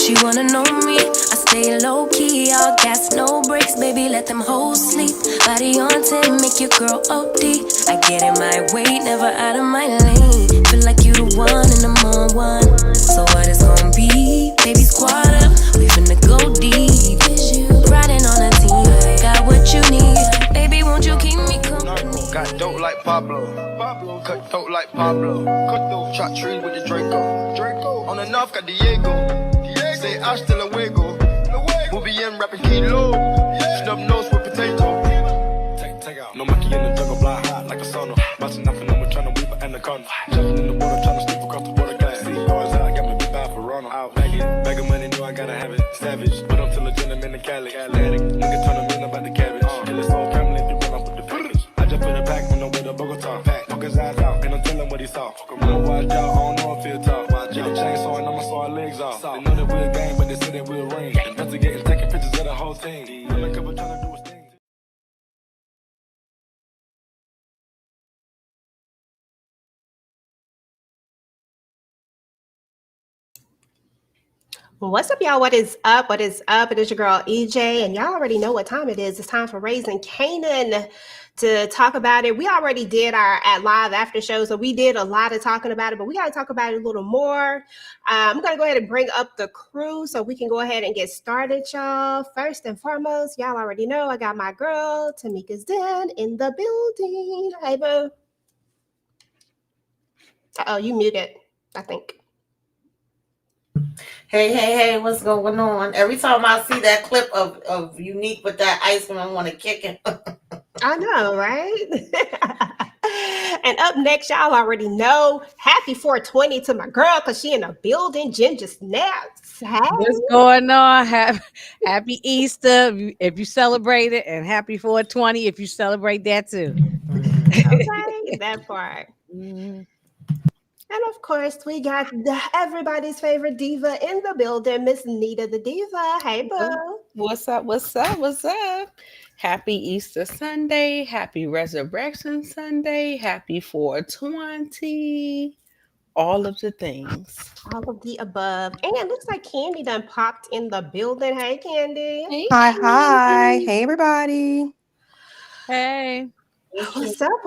she wanna know me. I stay low key, all gas, no brakes, baby, let them hoes sleep. Body on 10, make your girl OD. I get in my way, never out of my lane. Feel like you the one and I'm on one. So what it's gonna be? Baby, squad up, we finna go deep. Riding on a team, got what you need. Baby, won't you keep me company? Got dope like Pablo. Cut dope like Pablo. Shot trees with the Draco. On the north got Diego. Say hasta luego. We'll be in rapping kilo. Snub nose with potato. Take out. No monkey in the jungle, fly high like a sauna. Bouncing up and over, trying to weave an anaconda. Jumping in the water, trying to sleep across the water. Got see cars out, got me big bad for Ronald. Out bag of money, know I gotta have it. Savage, but I'm still a gentleman in Cali. Atlantic, nigga turn them in about the cabbage. Kill his whole family, they run up with the package. I just put it back on the way to Bogota. Poke his eyes out, and I'm telling what he saw. Watch out, I don't know if he'll talk. Get a chainsaw and I'ma saw our legs off. They know that we're a gang, but they say that we're a ring. Investigating, taking pictures of the whole team. Undercover trying to do his thing. What's up, y'all? What is up? What is up? It is your girl EJ, and y'all already know what time it is. It's time for Raising Kanan to talk about it. We already did our live after show, so we did a lot of talking about it, but we got to talk about it a little more. I'm going to go ahead and bring up the crew so we can go ahead and get started, y'all. First and foremost, y'all already know I got my girl, Tamieka's Den, in the building. Hey, boo. Uh-oh, you muted, I think. Hey, what's going on? Every time I see that clip of Unique with that ice cream, I want to kick it. I know, right? And up next, y'all already know, happy 420 to my girl, because she in the building, Ginger Snaps. Hey. What's going on? Happy Easter if you celebrate it, and happy 420 if you celebrate that too. Okay, that part. Mm-hmm. And of course, we got everybody's favorite diva in the building, Miss Nita the Diva. Hey, boo. What's up? Happy Easter Sunday. Happy Resurrection Sunday. Happy 420. All of the things. All of the above. And it looks like Candy done popped in the building. Hey, Candy. Hey, Hi. Hey, everybody. Hey. What's up,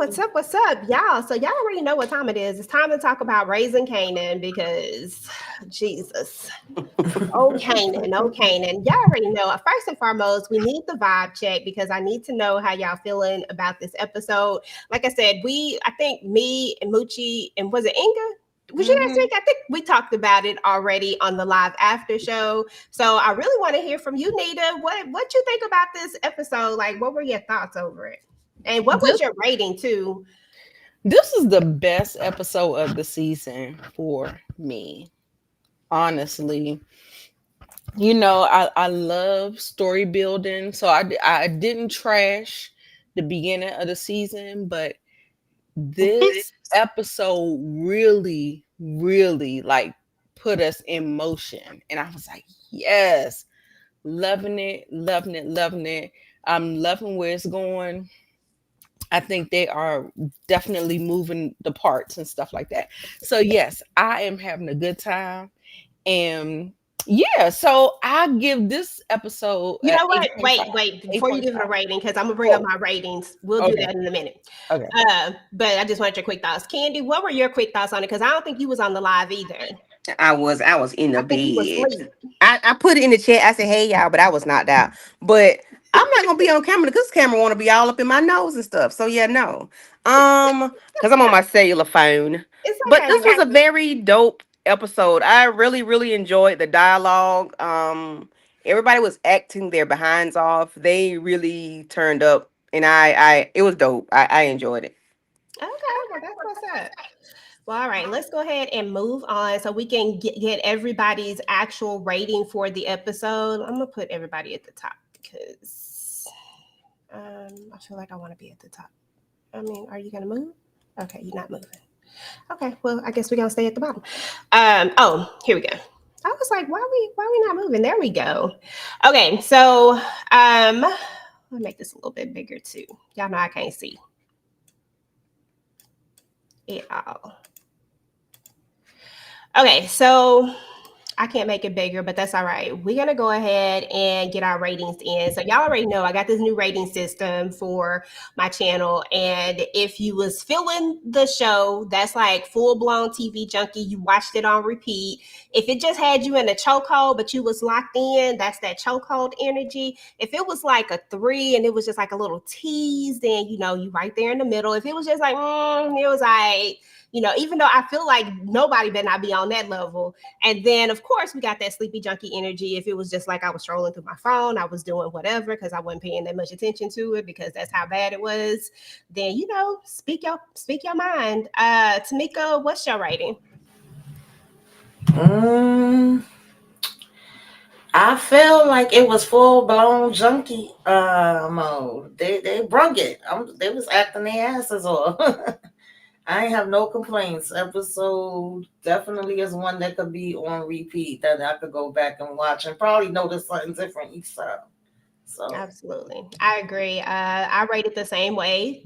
y'all? So y'all already know what time it is. It's time to talk about Raising Kanan because Jesus. Oh, Kanan. Y'all already know. First and foremost, we need the vibe check because I need to know how y'all feeling about this episode. Like I said, I think me and Moochie, and was it Inga? Was you guys think? I think we talked about it already on the live after show. So I really want to hear from you, Nita. What you think about this episode? Like, what were your thoughts over it? And what was your rating too? This is the best episode of the season for me. Honestly. You know, I love story building. So I didn't trash the beginning of the season, but this episode really, really like put us in motion. And I was like, yes, loving it. I'm loving where it's going. I think they are definitely moving the parts and stuff like that. So yes, I am having a good time. And yeah, so I give this episode. You know what? Wait, before you give it a rating, because I'm gonna bring up my ratings. We'll do that in a minute. Okay. But I just wanted your quick thoughts. Candy, what were your quick thoughts on it? Because I don't think you was on the live either. I was in the bed. I put it in the chat. I said, hey, y'all, but I was knocked out. But I'm not gonna be on camera because this camera want to be all up in my nose and stuff. So yeah, no. Because I'm on my cellular phone. Okay, but this was a very dope episode. I really, really enjoyed the dialogue. Everybody was acting their behinds off. They really turned up, and it was dope. I enjoyed it. Okay, well, that's what's up. Well, all right, let's go ahead and move on so we can get everybody's actual rating for the episode. I'm gonna put everybody at the top because I feel like I want to be at the top. I mean, are you gonna move? Okay, you're not moving. Okay, well, I guess we're gonna stay at the bottom. Oh, here we go. I was like, why we not moving? There we go. Okay, so let me make this a little bit bigger too. Y'all know I can't see it all. Okay, so I can't make it bigger, but that's all right. We're gonna go ahead and get our ratings in. So y'all already know I got this new rating system for my channel, and if you was feeling the show, that's like full blown TV junkie. You watched it on repeat. If it just had you in a chokehold, but you was locked in, that's that chokehold energy. If it was like a 3 and it was just like a little tease, then you know you right there in the middle. If it was just like, it was like, you know, even though I feel like nobody better not be on that level. And then, of course, we got that sleepy junkie energy. If it was just like I was scrolling through my phone, I was doing whatever because I wasn't paying that much attention to it because that's how bad it was. Then, you know, speak your mind. Tamieka, what's your rating? I feel like it was full blown junkie mode. They brung it. They was acting their asses off. I ain't have no complaints. Episode definitely is one that could be on repeat that I could go back and watch and probably notice something different each time. So absolutely, I agree. I rate it the same way.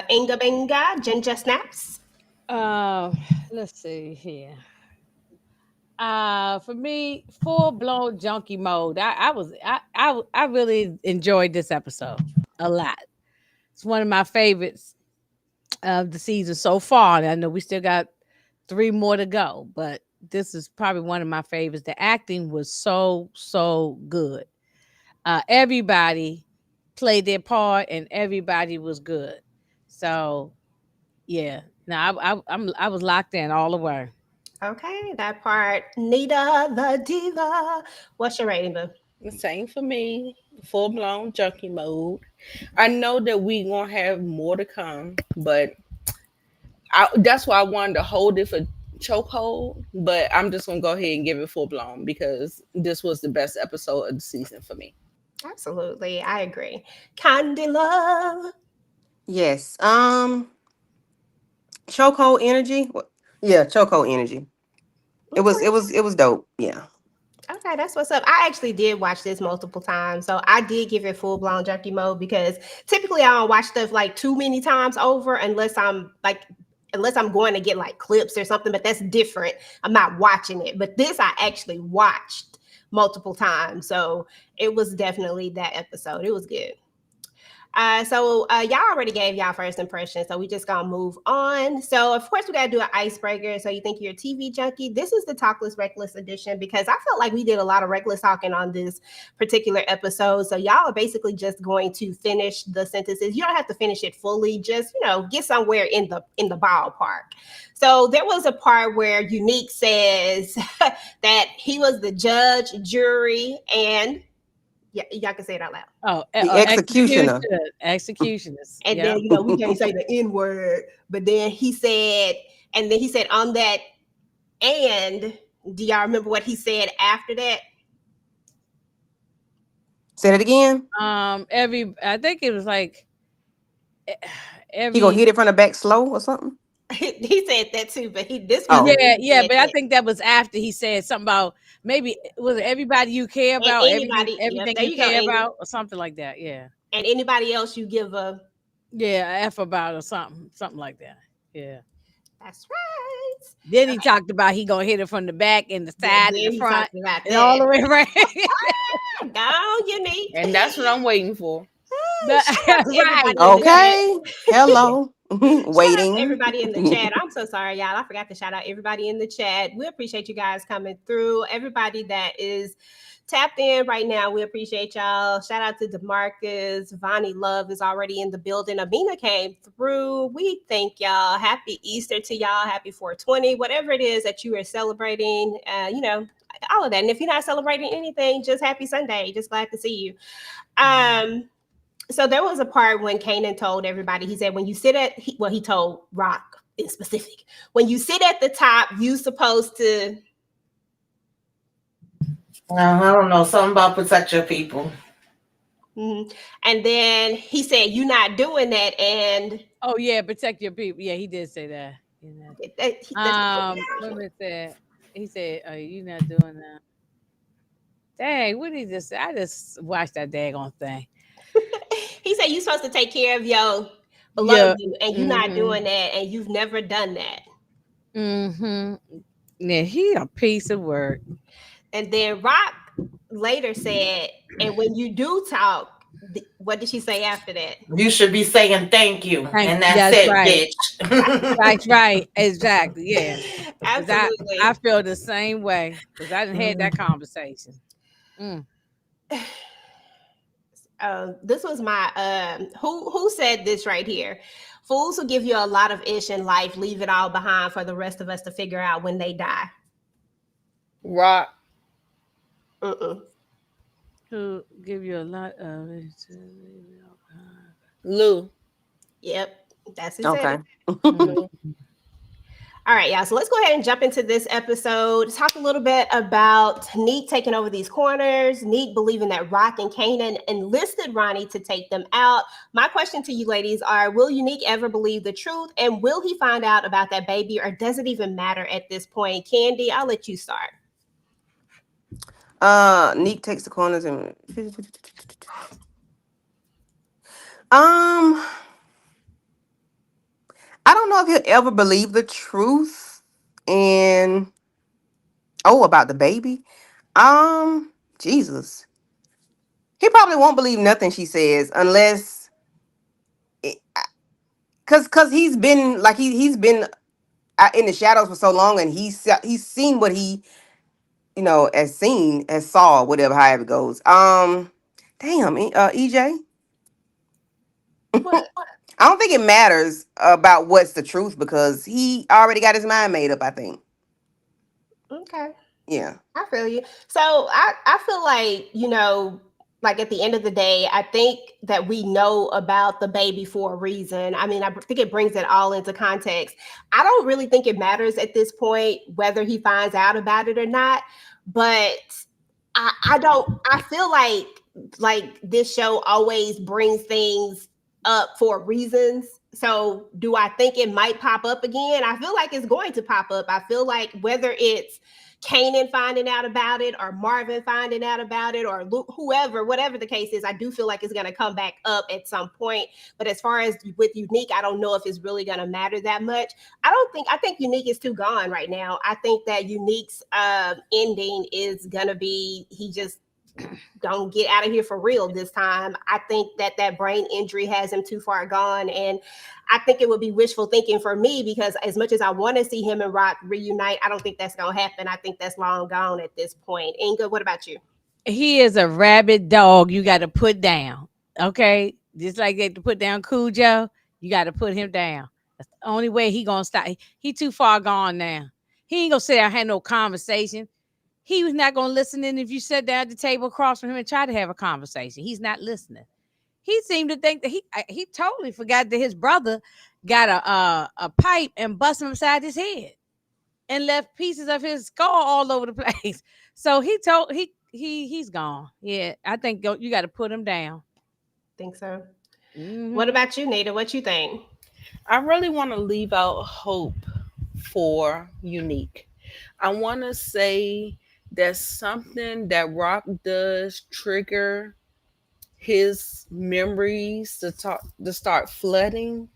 Inga Ginger Snaps. Let's see here. For me, full blown junkie mode. I really enjoyed this episode a lot. It's one of my favorites of the season so far. And I know we still got 3 more to go, but this is probably one of my favorites. The acting was so good. Everybody played their part, and everybody was good. So, yeah. Now I was locked in all the way. Okay, that part. Nita the Diva. What's your rating, boo? The same for me. Full blown junkie mode. I know that we gonna have more to come, but that's why I wanted to hold it for chokehold. But I'm just gonna go ahead and give it full blown because this was the best episode of the season for me. Absolutely, I agree. Khandi Luv. Yes. Chokehold energy. Yeah, chokehold energy. It was dope. Yeah. Okay, that's what's up. I actually did watch this multiple times. So I did give it full blown junkie mode because typically I don't watch stuff like too many times over unless I'm going to get like clips or something, but that's different. I'm not watching it. But this I actually watched multiple times. So it was definitely that episode. It was good. So y'all already gave y'all first impression, so we just gonna move on. So of course we gotta do an icebreaker. So you think you're a TV junkie? This is the Talkless Reckless edition because I felt like we did a lot of reckless talking on this particular episode. So y'all are basically just going to finish the sentences. You don't have to finish it fully, just get somewhere in the ballpark. So there was a part where Unique says that he was the judge, jury, and y'all can say it out loud. Oh, the executioner. Executioners. And then we can't say the N word, but then he said on that, and do y'all remember what he said after that? Say it again. I think it was like he gonna hit it from the back slow or something. He said that too, but but I think that was after he said something about maybe was it everybody you care about, everything you care about, or something like that. Yeah. And anybody else you give a F about or something like that. Yeah. That's right. Then he talked about he gonna hit it from the back and the side and the front and all the way around. Down, Unique. And that's what I'm waiting for. Right. Okay. Hello. Waiting. Everybody in the chat. I'm so sorry, y'all. I forgot to shout out everybody in the chat. We appreciate you guys coming through. Everybody that is tapped in right now, we appreciate y'all. Shout out to DeMarcus. Vonnie Love is already in the building. Amina came through. We thank y'all. Happy Easter to y'all. Happy 420. Whatever it is that you are celebrating, all of that. And if you're not celebrating anything, just happy Sunday. Just glad to see you. So there was a part when Kanan told everybody, he said, when you sit he told Rock in specific, when you sit at the top, you supposed to. I don't know, something about protect your people. Mm-hmm. And then he said, you're not doing that. And oh yeah, protect your people. Yeah, he did say that. What was that? He said, "Oh, you're not doing that." Dang, what did he just say? I just watched that daggone thing. He said you're supposed to take care of your beloved, and you're not doing that, and you've never done that. Mm-hmm. Yeah, he a piece of work. And then Rock later said, and when you do talk, what did she say after that? You should be saying thank you. And that's That's it, right. bitch. Right. Exactly. Yeah. 'Cause Absolutely. I feel the same way because I didn't had that conversation. This was my who said this right here. Fools who give you a lot of ish in life leave it all behind for the rest of us to figure out when they die. Rock. Who give you a lot of Lou. Yep, that's it. Okay. All right, y'all. So let's go ahead and jump into this episode. Talk a little bit about Neek taking over these corners. Neek believing that Rock and Kanan enlisted Ronnie to take them out. My question to you ladies are, will Unique ever believe the truth? And will he find out about that baby, or does it even matter at this point? Candy, I'll let you start. Neek takes the corners and I don't know if he'll ever believe the truth and about the baby. Jesus. He probably won't believe nothing she says unless cause he's been like he's been in the shadows for so long, and he's seen what he has saw, whatever, however it goes. Damn, EJ. What? I don't think it matters about what's the truth because he already got his mind made up, I think. Okay. Yeah. I feel you. So I feel like, like at the end of the day, I think that we know about the baby for a reason. I mean, I think it brings it all into context. I don't really think it matters at this point whether he finds out about it or not, but I feel like this show always brings things up for reasons. So do I think it might pop up again? I feel like it's going to pop up. I feel like whether it's Kanan finding out about it or Marvin finding out about it or whoever, whatever the case is, I do feel like it's going to come back up at some point. But as far as with Unique, I don't know if it's really going to matter that much. I think Unique is too gone right now. I think that Unique's ending is going to be, he just don't get out of here for real this time. I think that brain injury has him too far gone. And I think it would be wishful thinking for me because as much as I want to see him and Rock reunite, I don't think that's going to happen. I think that's long gone at this point. Inga, what about you? He is a rabid dog you got to put down. Okay? Just like they to put down Cujo, you got to put him down. That's the only way he going to stop. He too far gone now. He ain't going to sit there and have no conversation. He was not going to listen in if you sat down at the table across from him and tried to have a conversation. He's not listening. He seemed to think that he totally forgot that his brother got a pipe and busted him upside his head and left pieces of his skull all over the place. So he's gone. Yeah, I think you got to put him down. Think so. Mm-hmm. What about you, Nita? What you think? I really want to leave out hope for Unique. I want to say that's something that Rock does trigger his memories to start flooding,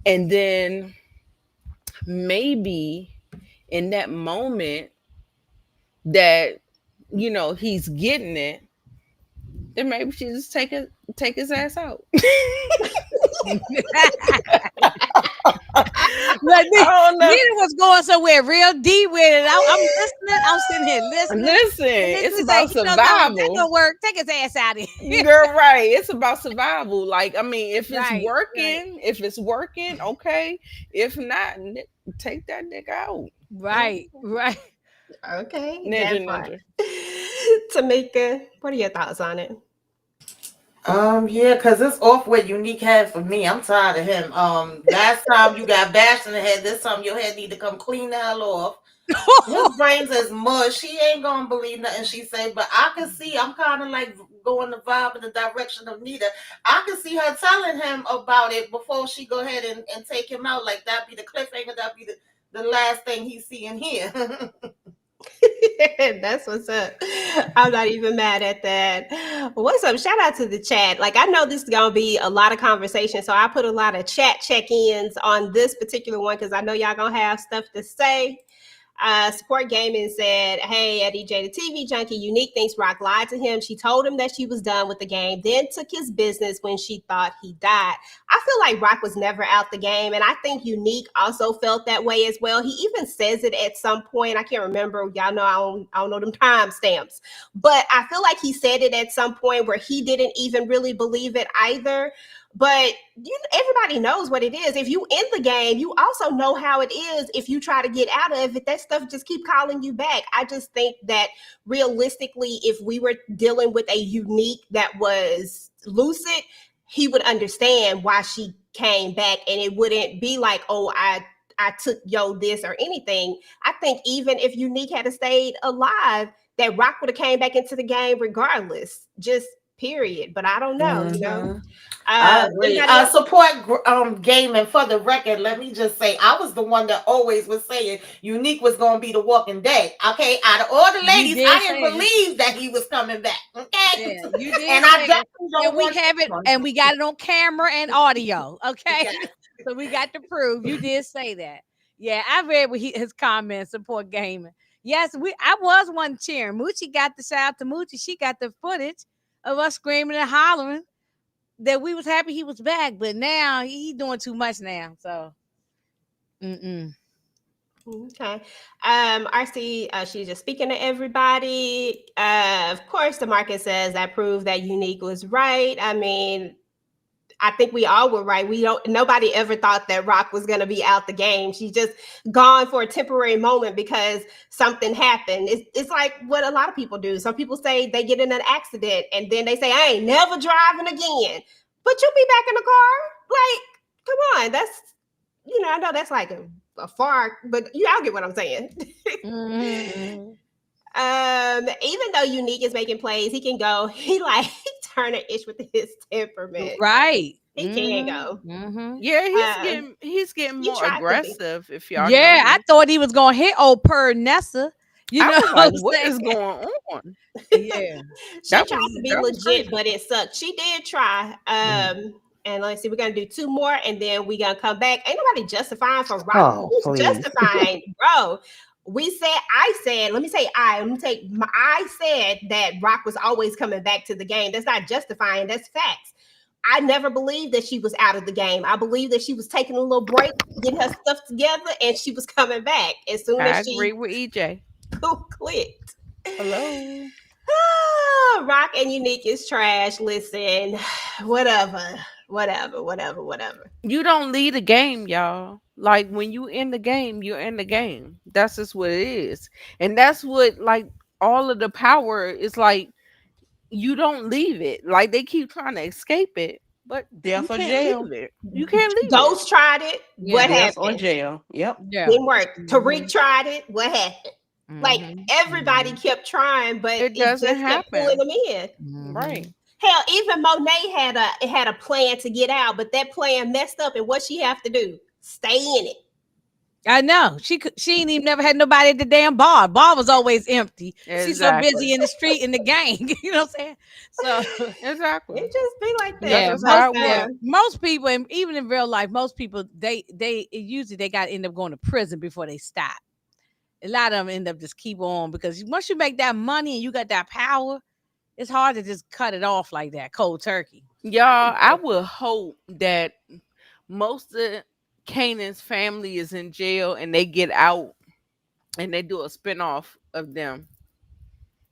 and then maybe in that moment that he's getting it, then maybe she just take his ass out. But Nita was going somewhere real deep with it. I'm listening. I'm sitting here listening. Listen, it's about survival. That don't work. Take his ass out of here. You're right. It's about survival. Like, I mean, if it's Right. working, okay. If not, take that nigga out. Right. Okay. Ninja. Tamieka, what are your thoughts on it? Yeah, because it's off what Unique had for me. I'm tired of him. Last time you got bashed in the head, this time your head need to come clean the hell off. His brains is mush. He ain't gonna believe nothing she say, but I can see, I'm kind of like going the vibe in the direction of Nita. I can see her telling him about it before she go ahead and take him out. Like that be the cliffhanger, that be the last thing he see in here. That's what's up. I'm not even mad at that. What's up? Shout out to the chat. Like, I know this is going to be a lot of conversation, so I put a lot of chat check-ins on this particular one because I know y'all going to have stuff to say. Support Gaming said, "Hey, at EJ the TV Junky, Unique thinks Rock lied to him. She told him that she was done with the game, then took his business when she thought he died." I feel like Rock was never out the game, and I think Unique also felt that way as well. He even says it at some point. I can't remember. Y'all know I don't know them timestamps, but I feel like he said it at some point where he didn't even really believe it either. But everybody knows what it is. If you in the game, you also know how it is. If you try to get out of it, that stuff just keep calling you back. I just think that realistically, if we were dealing with a Unique that was lucid, he would understand why she came back, and it wouldn't be like, oh, I took this or anything. I think even if Unique had stayed alive, that Rock would have came back into the game regardless. Just period. But I don't know. Mm-hmm. I agree. Support Gaming. For the record, let me just say, I was the one that always was saying Unique was going to be the Walking Dead. Okay, out of all the ladies, I didn't believe that he was coming back. Okay, yeah, you did. And I definitely don't and we have it, and we got it on camera and audio. Okay, so we got to prove you did say that. Yeah, I read his comments. Support Gaming. Yes, I was one cheering. Moochie got the shout out to Moochie. She got the footage of us screaming and hollering that we was happy he was back, but now he doing too much now. So, Okay. RC, she's just speaking to everybody. Of course, the market says that proved that Unique was right. I mean, I think we all were right. Nobody ever thought that Rock was going to be out the game. She's just gone for a temporary moment because something happened. It's like what a lot of people do. Some people say they get in an accident and then they say, I ain't never driving again. But you'll be back in the car. Like, come on. That's, I know that's like a far, but y'all get what I'm saying. Even though Unique is making plays, he can go, he turn an itch with his temperament. Right. He can go. Yeah, he's getting more aggressive. If y'all I thought he was gonna hit old Per Nessa. You know what is going on? Yeah. She tried to be legit, but it sucked. She did try. And let's see, we're gonna do 2 more and then we're gonna come back. Ain't nobody justifying for Rock. Who's justifying, bro? I said that Rock was always coming back to the game. That's not justifying, that's facts. I never believed that she was out of the game. I believe that she was taking a little break, getting her stuff together, and she was coming back as soon as I agree with EJ. Clicked. Hello. Rock and Unique is trash. Listen, whatever. You don't lead a game, y'all. Like when you in the game, you're in the game. That's just what it is. And that's what all of the power is like. You don't leave it. Like they keep trying to escape it, but death or jail. You can't leave Ghost tried it. What happened? Or jail. Yep. Yeah. Didn't work. Tariq tried it. What happened? Like everybody kept trying, but it doesn't happen. Kept pulling them in. Right. Hell, even Monet had a plan to get out, but that plan messed up. And what she have to do? Stay in it. I know. She ain't even never had nobody at the damn bar. Bar was always empty. Exactly. She's so busy in the street in the gang. You know what I'm saying? So exactly. It just be like that. Yeah, most people, and even in real life, most people they usually they got to end up going to prison before they stop. A lot of them end up just keep on because once you make that money and you got that power, it's hard to just cut it off like that, cold turkey. Y'all, I would hope that most of Kanan's family is in jail and they get out and they do a spinoff of them.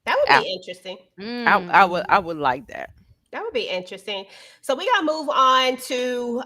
That would be interesting. I would like that. That would be interesting. So we gotta move on to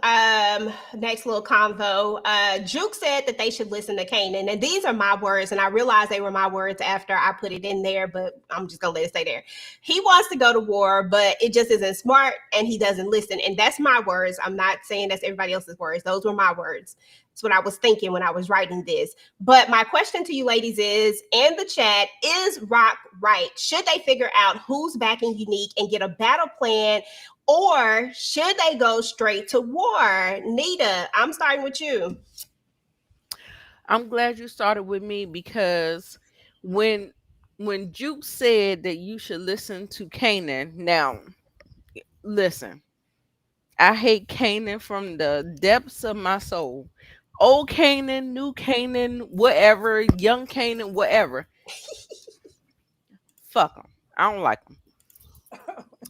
next little convo. Juke said that they should listen to Kanan, and these are my words, and I realized they were my words after I put it in there, but I'm just gonna let it stay there. He wants to go to war, but it just isn't smart, and he doesn't listen. And that's my words. I'm not saying that's everybody else's words. Those were my words. That's what I was thinking when I was writing this. But my question to you ladies is, in the chat, is Rock right? Should they figure out who's backing Unique and get a battle plan, or should they go straight to war? Nita, I'm starting with you. I'm glad you started with me because when Juke said that you should listen to Kanan, now listen, I hate Kanan from the depths of my soul. old Kanan, new Kanan, whatever, young Kanan, whatever. Fuck them. I don't like them.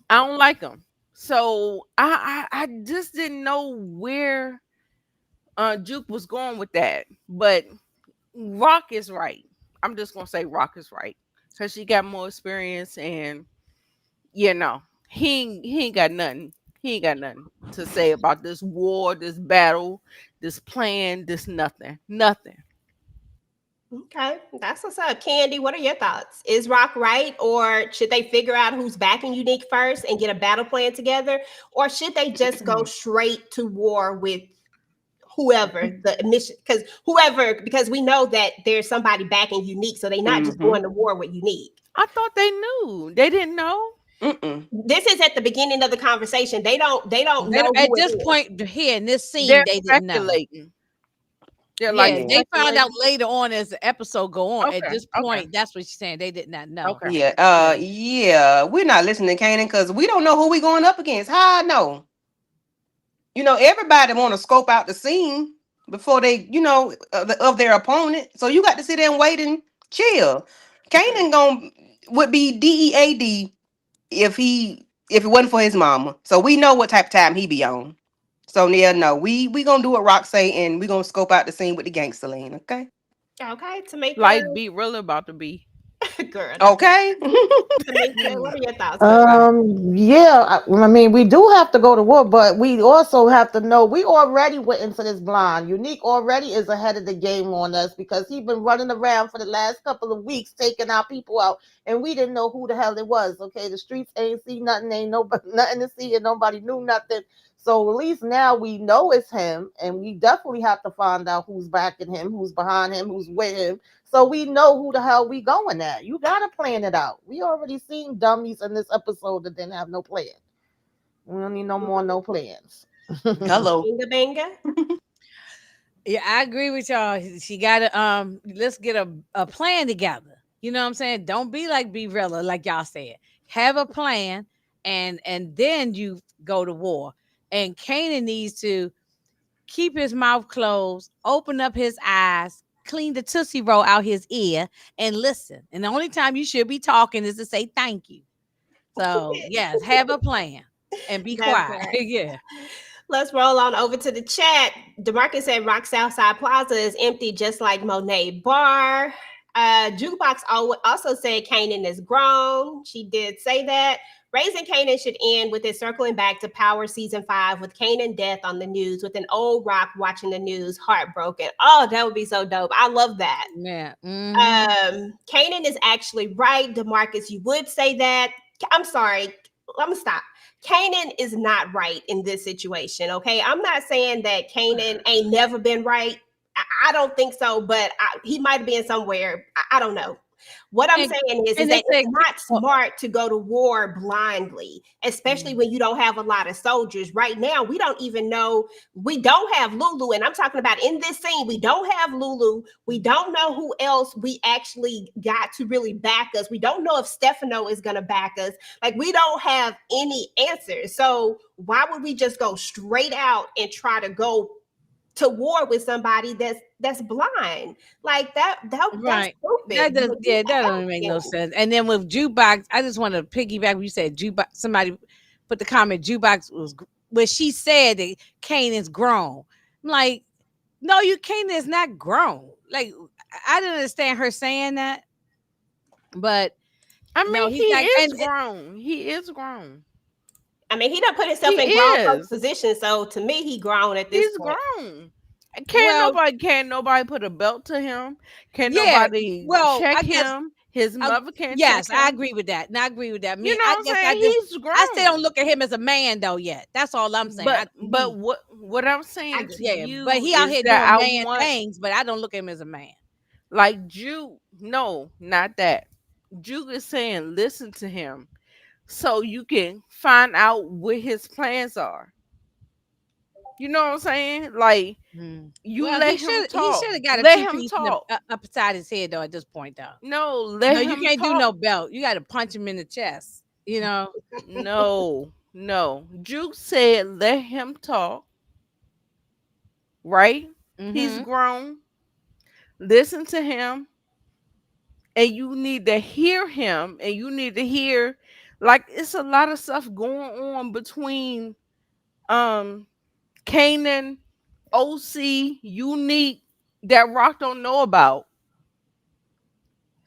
I don't like them. So I just didn't know where Juke was going with that. But Rock is right. I'm just gonna say Rock is right because she got more experience, and he ain't got nothing. He ain't got nothing to say about this war, this battle, this plan, this nothing. Okay, that's what's up. Candy, what are your thoughts? Is Rock right, or should they figure out who's backing Unique first and get a battle plan together, or should they just go straight to war with whoever the mission? Because we know that there's somebody backing Unique, so they're not just going to war with Unique. I thought they knew. They didn't know. This is at the beginning of the conversation. They don't know At this point here in this scene, they didn't know. They're like, they found out later on as the episode go on. At this point, that's what she's saying. They did not know. Yeah. We're not listening to Kanan because we don't know who we going up against. How I know? Everybody want to scope out the scene before they, of their opponent. So you got to sit there and wait and chill. Kanan would be DEAD if it wasn't for his mama. So we know what type of time he be on. So yeah, no, we gonna do what Rock say, and we gonna scope out the scene with the gangster lean, okay? Okay, Tamieka. Like be really about to be. Girl. Okay. Tamieka, what are your thoughts? Yeah, I mean, we do have to go to war, but we also have to know we already went into this blind. Unique already is ahead of the game on us because he's been running around for the last couple of weeks taking our people out, and we didn't know who the hell it was. Okay, the streets ain't see nothing, ain't nobody nothing to see, and nobody knew nothing. So at least now we know it's him, and we definitely have to find out who's backing him, who's behind him, who's with him, so we know who the hell we going at. You gotta plan it out. We already seen dummies in this episode that didn't have no plan. We don't need no plans. Hello. Inga Benga. Yeah, I agree with y'all. She gotta let's get a plan together. You know what I'm saying? Don't be like Rilla, like y'all said. Have a plan, and then you go to war. And Kanan needs to keep his mouth closed, open up his eyes, clean the Tootsie Roll out his ear, and listen. And the only time you should be talking is to say thank you. So, yes, have a plan and be quiet. Yeah. Let's roll on over to the chat. DeMarcus said Rock Southside Plaza is empty, just like Monet Bar. Jukebox also said Kanan is grown. She did say that. Raising Kanan should end with it circling back to Power Season 5 with Kanan death on the news with an old Rock watching the news, heartbroken. Oh, that would be so dope. I love that. Yeah. Kanan is actually right. DeMarcus, you would say that. I'm sorry. I'm going to stop. Kanan is not right in this situation, okay? I'm not saying that Kanan ain't never been right. I don't think so, but he might have been somewhere. I don't know. What I'm saying is that it's not smart to go to war blindly, especially when you don't have a lot of soldiers. Right now, we don't even know. We don't have Lulu, and I'm talking about in this scene, we don't have Lulu. We don't know who else we actually got to really back us. We don't know if Stefano is going to back us. Like, we don't have any answers. So why would we just go straight out and try to go to war with somebody that's blind like that? Right. That's stupid. That doesn't make no sense. And then with Jukebox, I just want to piggyback. You said Jukebox. Somebody put the comment. Jukebox was where she said that Kanan's grown. I'm like, no, Kanan is not grown. Like, I didn't understand her saying that, but I mean, he is grown. He is grown. I mean, he done put himself in grown position. So to me, he grown at this point. He's grown. Can't nobody put a belt to him? Nobody check him? His mother can't. Yes, check him? I agree with that. And I agree with that. You know what I'm saying? He's grown. I still don't look at him as a man though yet. That's all I'm saying. But what I'm saying to you, but he out here doing man things. But I don't look at him as a man. Like Juke, no, not that. Juke is saying, listen to him, so you can find out what his plans are. You know what I'm saying? Like, let him talk. He should have got let him talk up beside his head though. At this point, though, no, you can't do no belt. You got to punch him in the chest. You know, no. Juke said, let him talk. Right? He's grown. Listen to him, and you need to hear him, and you need to hear, like, it's a lot of stuff going on between Kanan, OC, Unique, that Rock don't know about.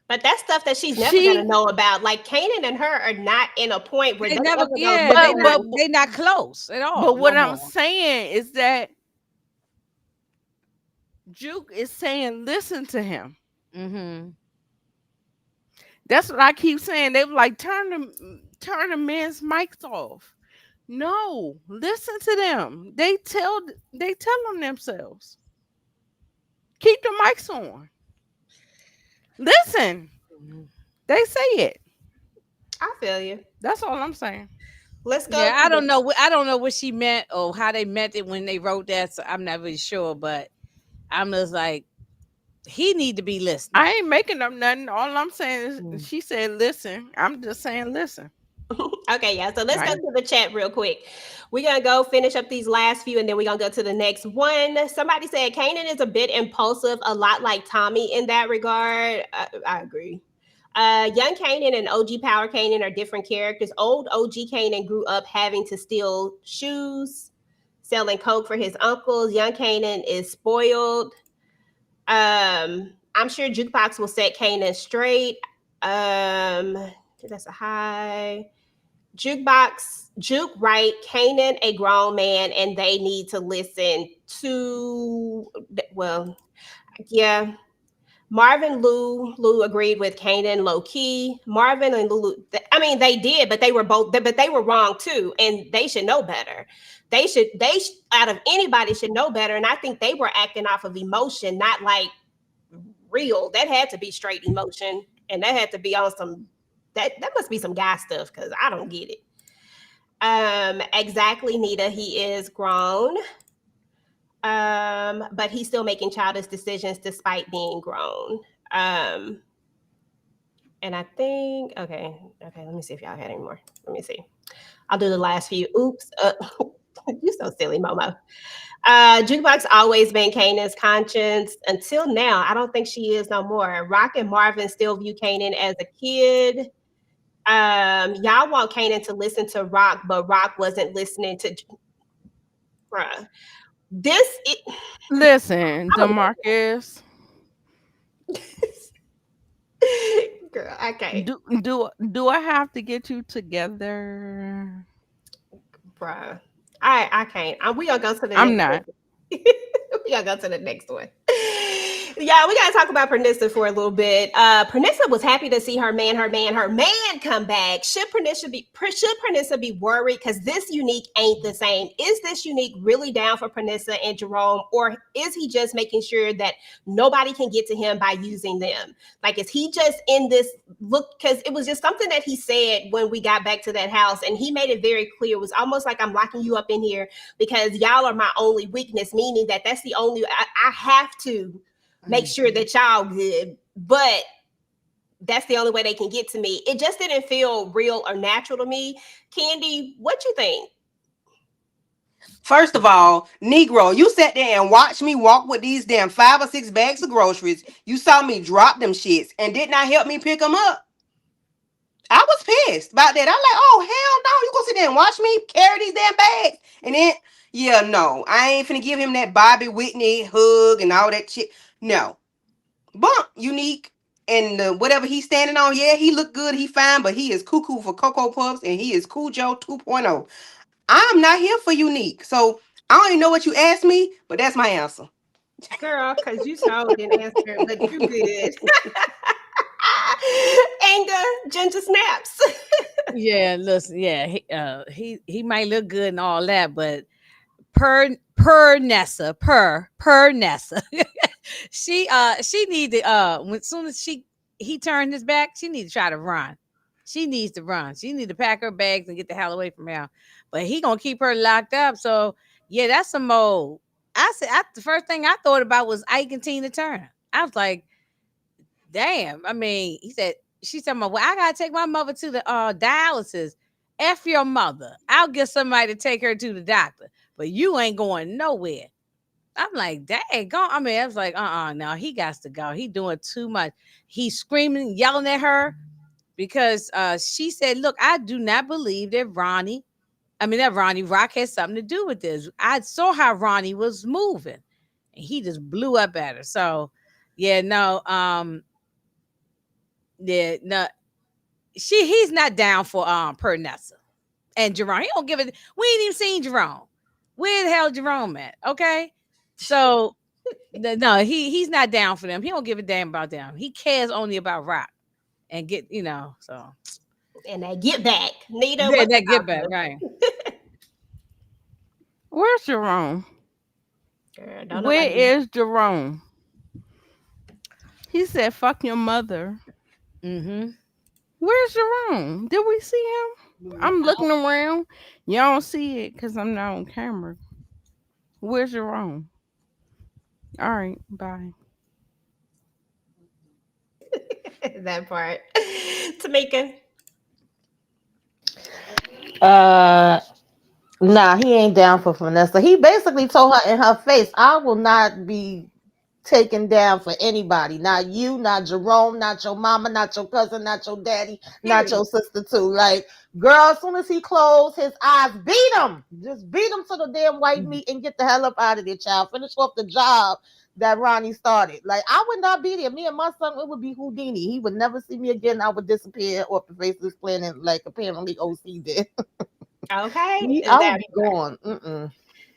But that's stuff that she's never gonna know about. Like Kanan and her are not in a point where They they never, ever yeah, gonna they not close at all. But what no I'm more. saying is that Juke is saying, listen to him. That's what I keep saying. They were like, turn the men's mics off. No, listen to them. They tell them themselves. Keep the mics on. Listen. They say it. I feel you. That's all I'm saying. Let's go. Yeah, I don't know what she meant or how they meant it when they wrote that. So I'm not really sure, but I'm just like, he need to be listening. I ain't making up nothing. All I'm saying is she said, listen. I'm just saying, listen. Okay, yeah. So let's go to the chat real quick. We're gonna go finish up these last few, and then we're gonna go to the next one. Somebody said Kanan is a bit impulsive, a lot like Tommy in that regard. I agree. Young Kanan and OG Power Kanan are different characters. Old OG Kanan grew up having to steal shoes, selling coke for his uncles. Young Kanan is spoiled. I'm sure Jukebox will set Kanan straight. That's a high. Juke right, Kanan a grown man, and they need to listen to, well, yeah. Marvin Lou agreed with Kanan low key. Marvin and Lulu, I mean, they did, but they were wrong too, and they should know better. They out of anybody should know better, and I think they were acting off of emotion, not like real. That had to be straight emotion, and that had to be on some. That must be some guy stuff because I don't get it. Exactly, Nita. He is grown, but he's still making childish decisions despite being grown. And I think okay. Let me see if y'all had any more. Let me see. I'll do the last few. Oops. You so silly, Momo. Jukebox always been Kanan's conscience until now. I don't think she is no more. Rock and Marvin still view Kanan as a kid. Y'all want Kanan to listen to Rock, but Rock wasn't listening to bruh. Listen, DeMarcus. Girl, I can't. Do I have to get you together? Bruh. I can't. We gonna go to the I'm next not. one. We gotta go to the next one. Yeah, we gotta talk about Pernissa for a little bit. Pernissa was happy to see her man come back. Should Pernissa be worried because this Unique ain't the same? Is this Unique really down for Pernissa and Jerome, or is he just making sure that nobody can get to him by using them? Like, is he just in this look? Because it was just something that he said when we got back to that house, and he made it very clear. It was almost like, I'm locking you up in here because y'all are my only weakness, meaning that's the only I have to make sure that y'all good, but that's the only way they can get to me. It just didn't feel real or natural to me. Candy, what you think? First of all, Negro, you sat there and watched me walk with these damn 5 or 6 bags of groceries. You saw me drop them shits and did not help me pick them up. I was pissed about that. I'm like, oh, hell no. You gonna sit there and watch me carry these damn bags? And then, yeah, no. I ain't finna give him that Bobby Whitney hug and all that shit. No. Bump, Unique, and whatever he's standing on, yeah, he look good, he fine, but he is cuckoo for Cocoa Puffs, and he is Cujo 2.0. I'm not here for Unique. So, I don't even know what you asked me, but that's my answer. Girl, because you so didn't answer, but you good. Inga, Ginger Snaps. Yeah, listen, yeah, he might look good and all that, but per Nessa, she need to when soon as he turned his back, she need to try to run. She needs to run. She need to pack her bags and get the hell away from him. But he gonna keep her locked up. So yeah, that's some old. I said the first thing I thought about was Ike and Tina Turner. I was like, damn. I mean, she said, well, I gotta take my mother to the dialysis. F your mother. I'll get somebody to take her to the doctor, but you ain't going nowhere. I'm like, dang, go. I mean, I was like, no, he got to go. He doing too much. He's screaming, yelling at her because she said, look, I do not believe that Ronnie Rock has something to do with this. I saw how Ronnie was moving and he just blew up at her. So yeah, no, he's not down for Pernessa and Jerome. He don't give it. We ain't even seen Jerome. Where the hell Jerome at? Okay. So no, he's not down for them. He don't give a damn about them. He cares only about Rock and so and that get back. Nita, yeah, that get back, right. Where's Jerome? Girl, Where is Jerome? He said, fuck your mother. Mm-hmm. Where's Jerome? Did we see him? I'm looking around. Y'all don't see it because I'm not on camera. Where's Jerome? All right, bye. That part. Tamieka. Nah, he ain't down for Vanessa. He basically told her in her face, I will not be taken down for anybody. Not you, not Jerome, not your mama, not your cousin, not your daddy, not your sister too. Like, girl, as soon as he closed his eyes, beat him. Just beat him to the damn white meat and get the hell up out of there, child. Finish off the job that Ronnie started. Like, I would not be there. Me and my son, it would be Houdini. He would never see me again. I would disappear off the face of this planet like apparently OC did. Okay. I would be gone.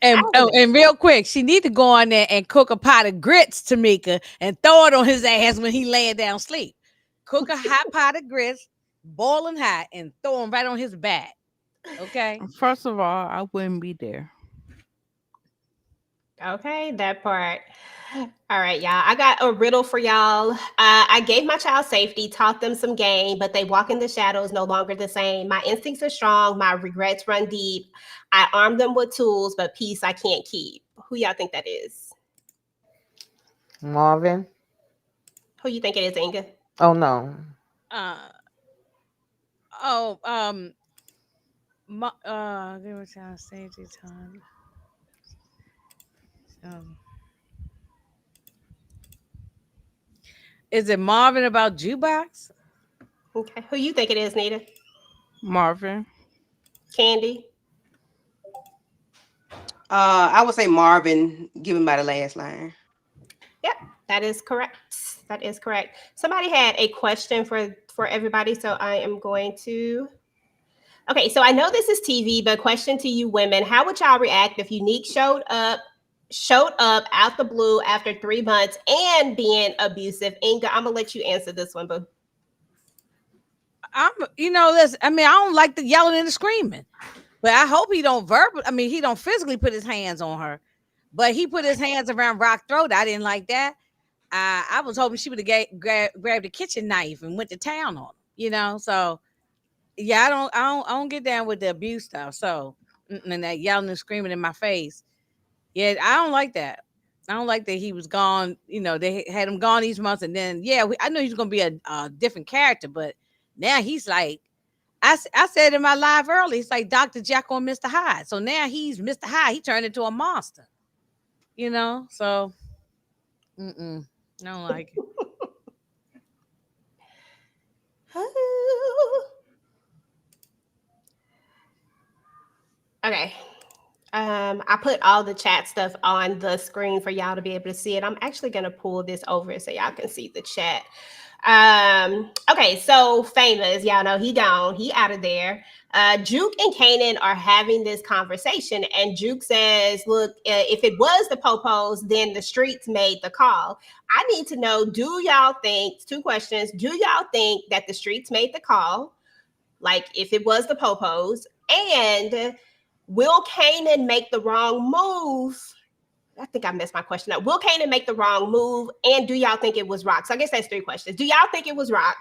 And real quick, she need to go on there and cook a pot of grits, Tamieka, and throw it on his ass when he laying down sleep. Cook a hot pot of grits, boiling hot, and throw him right on his back. Okay. First of all, I wouldn't be there. Okay, that part. All right, y'all. I got a riddle for y'all. I gave my child safety, taught them some game, but they walk in the shadows, no longer the same. My instincts are strong. My regrets run deep. I arm them with tools, but peace I can't keep. Who y'all think that is? Marvin. Who you think it is, Inga? Oh no. They were trying to say this time. Is it Marvin about jukebox? Okay. Who you think it is, Nita? Marvin. Candy? I would say Marvin, given by the last line. Yep, that is correct. That is correct. Somebody had a question for everybody, so I am going to. Okay, so I know this is TV, but question to you women: how would y'all react if Unique showed up out the blue after 3 months and being abusive? Inga, I'm gonna let you answer this one, boo. Listen, I don't like the yelling and the screaming, but I hope he don't he don't physically put his hands on her, but he put his hands around Rock's throat. I didn't like that. I was hoping she would have grabbed a kitchen knife and went to town on him, so yeah, I don't get down with the abuse stuff. So, and that yelling and screaming in my face. Yeah, I don't like that. I don't like that he was gone. They had him gone these months, and then I know he's gonna be a different character, but now he's like, I said in my live earlier, he's like Dr. Jekyll and Mr. Hyde. So now he's Mr. Hyde. He turned into a monster. So I don't like it. Okay. I put all the chat stuff on the screen for y'all to be able to see it. I'm actually going to pull this over so y'all can see the chat. Okay, so Famous, y'all know he gone. He out of there. Juke and Kanan are having this conversation, and Juke says, look, if it was the Popos, then the streets made the call. I need to know, do y'all think, 2 questions, do y'all think that the streets made the call? Like, if it was the Popos, and will Kanan make the wrong move? I think I messed my question up. Will Kanan make the wrong move? And do y'all think it was Rock? So I guess that's 3 questions. Do y'all think it was Rock?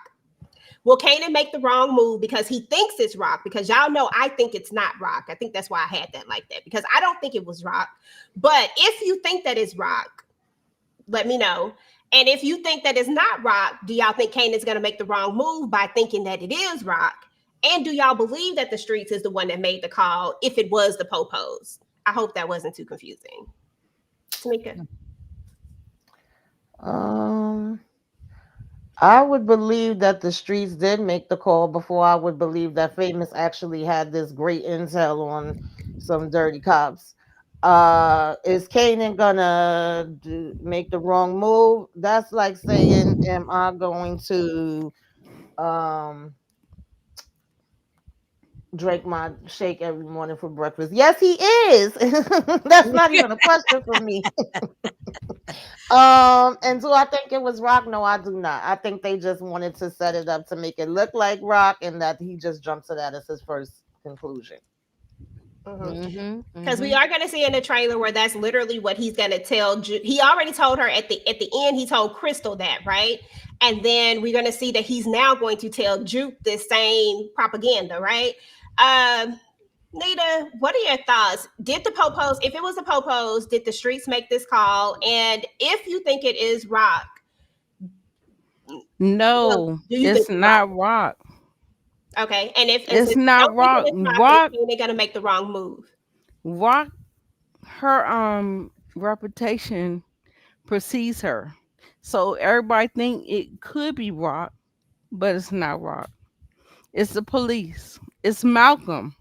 Will Kanan make the wrong move because he thinks it's Rock? Because y'all know I think it's not Rock. I think that's why I had that like that, because I don't think it was Rock. But if you think that it's Rock, let me know. And if you think that it's not Rock, do y'all think Kanan's going to make the wrong move by thinking that it is Rock? And do y'all believe that the streets is the one that made the call if it was the Popos? I hope that wasn't too confusing. Tamieka. Um, I would believe that the streets did make the call before I would believe that Famous actually had this great intel on some dirty cops. Is Kanan gonna make the wrong move? That's like saying, am I going to um drink my shake every morning for breakfast? Yes, he is. That's not even a question for me. And so I think it was Rock. No, I do not. I think they just wanted to set it up to make it look like Rock, and that he just jumped to that as his first conclusion. Because we are going to see in the trailer where that's literally what he's going to tell. He already told her at the end. He told Crystal that, right? And then we're going to see that he's now going to tell Juke this same propaganda, right? Nita, what are your thoughts? Did the popos, if it was the popos, did the streets make this call? And if you think it is Rock, No, do you it's think not Rock. Okay, and if It's not Rock. Rock, they're gonna make the wrong move. Rock, her reputation precedes her, so everybody think it could be Rock, but it's not Rock. It's the police. It's Malcolm.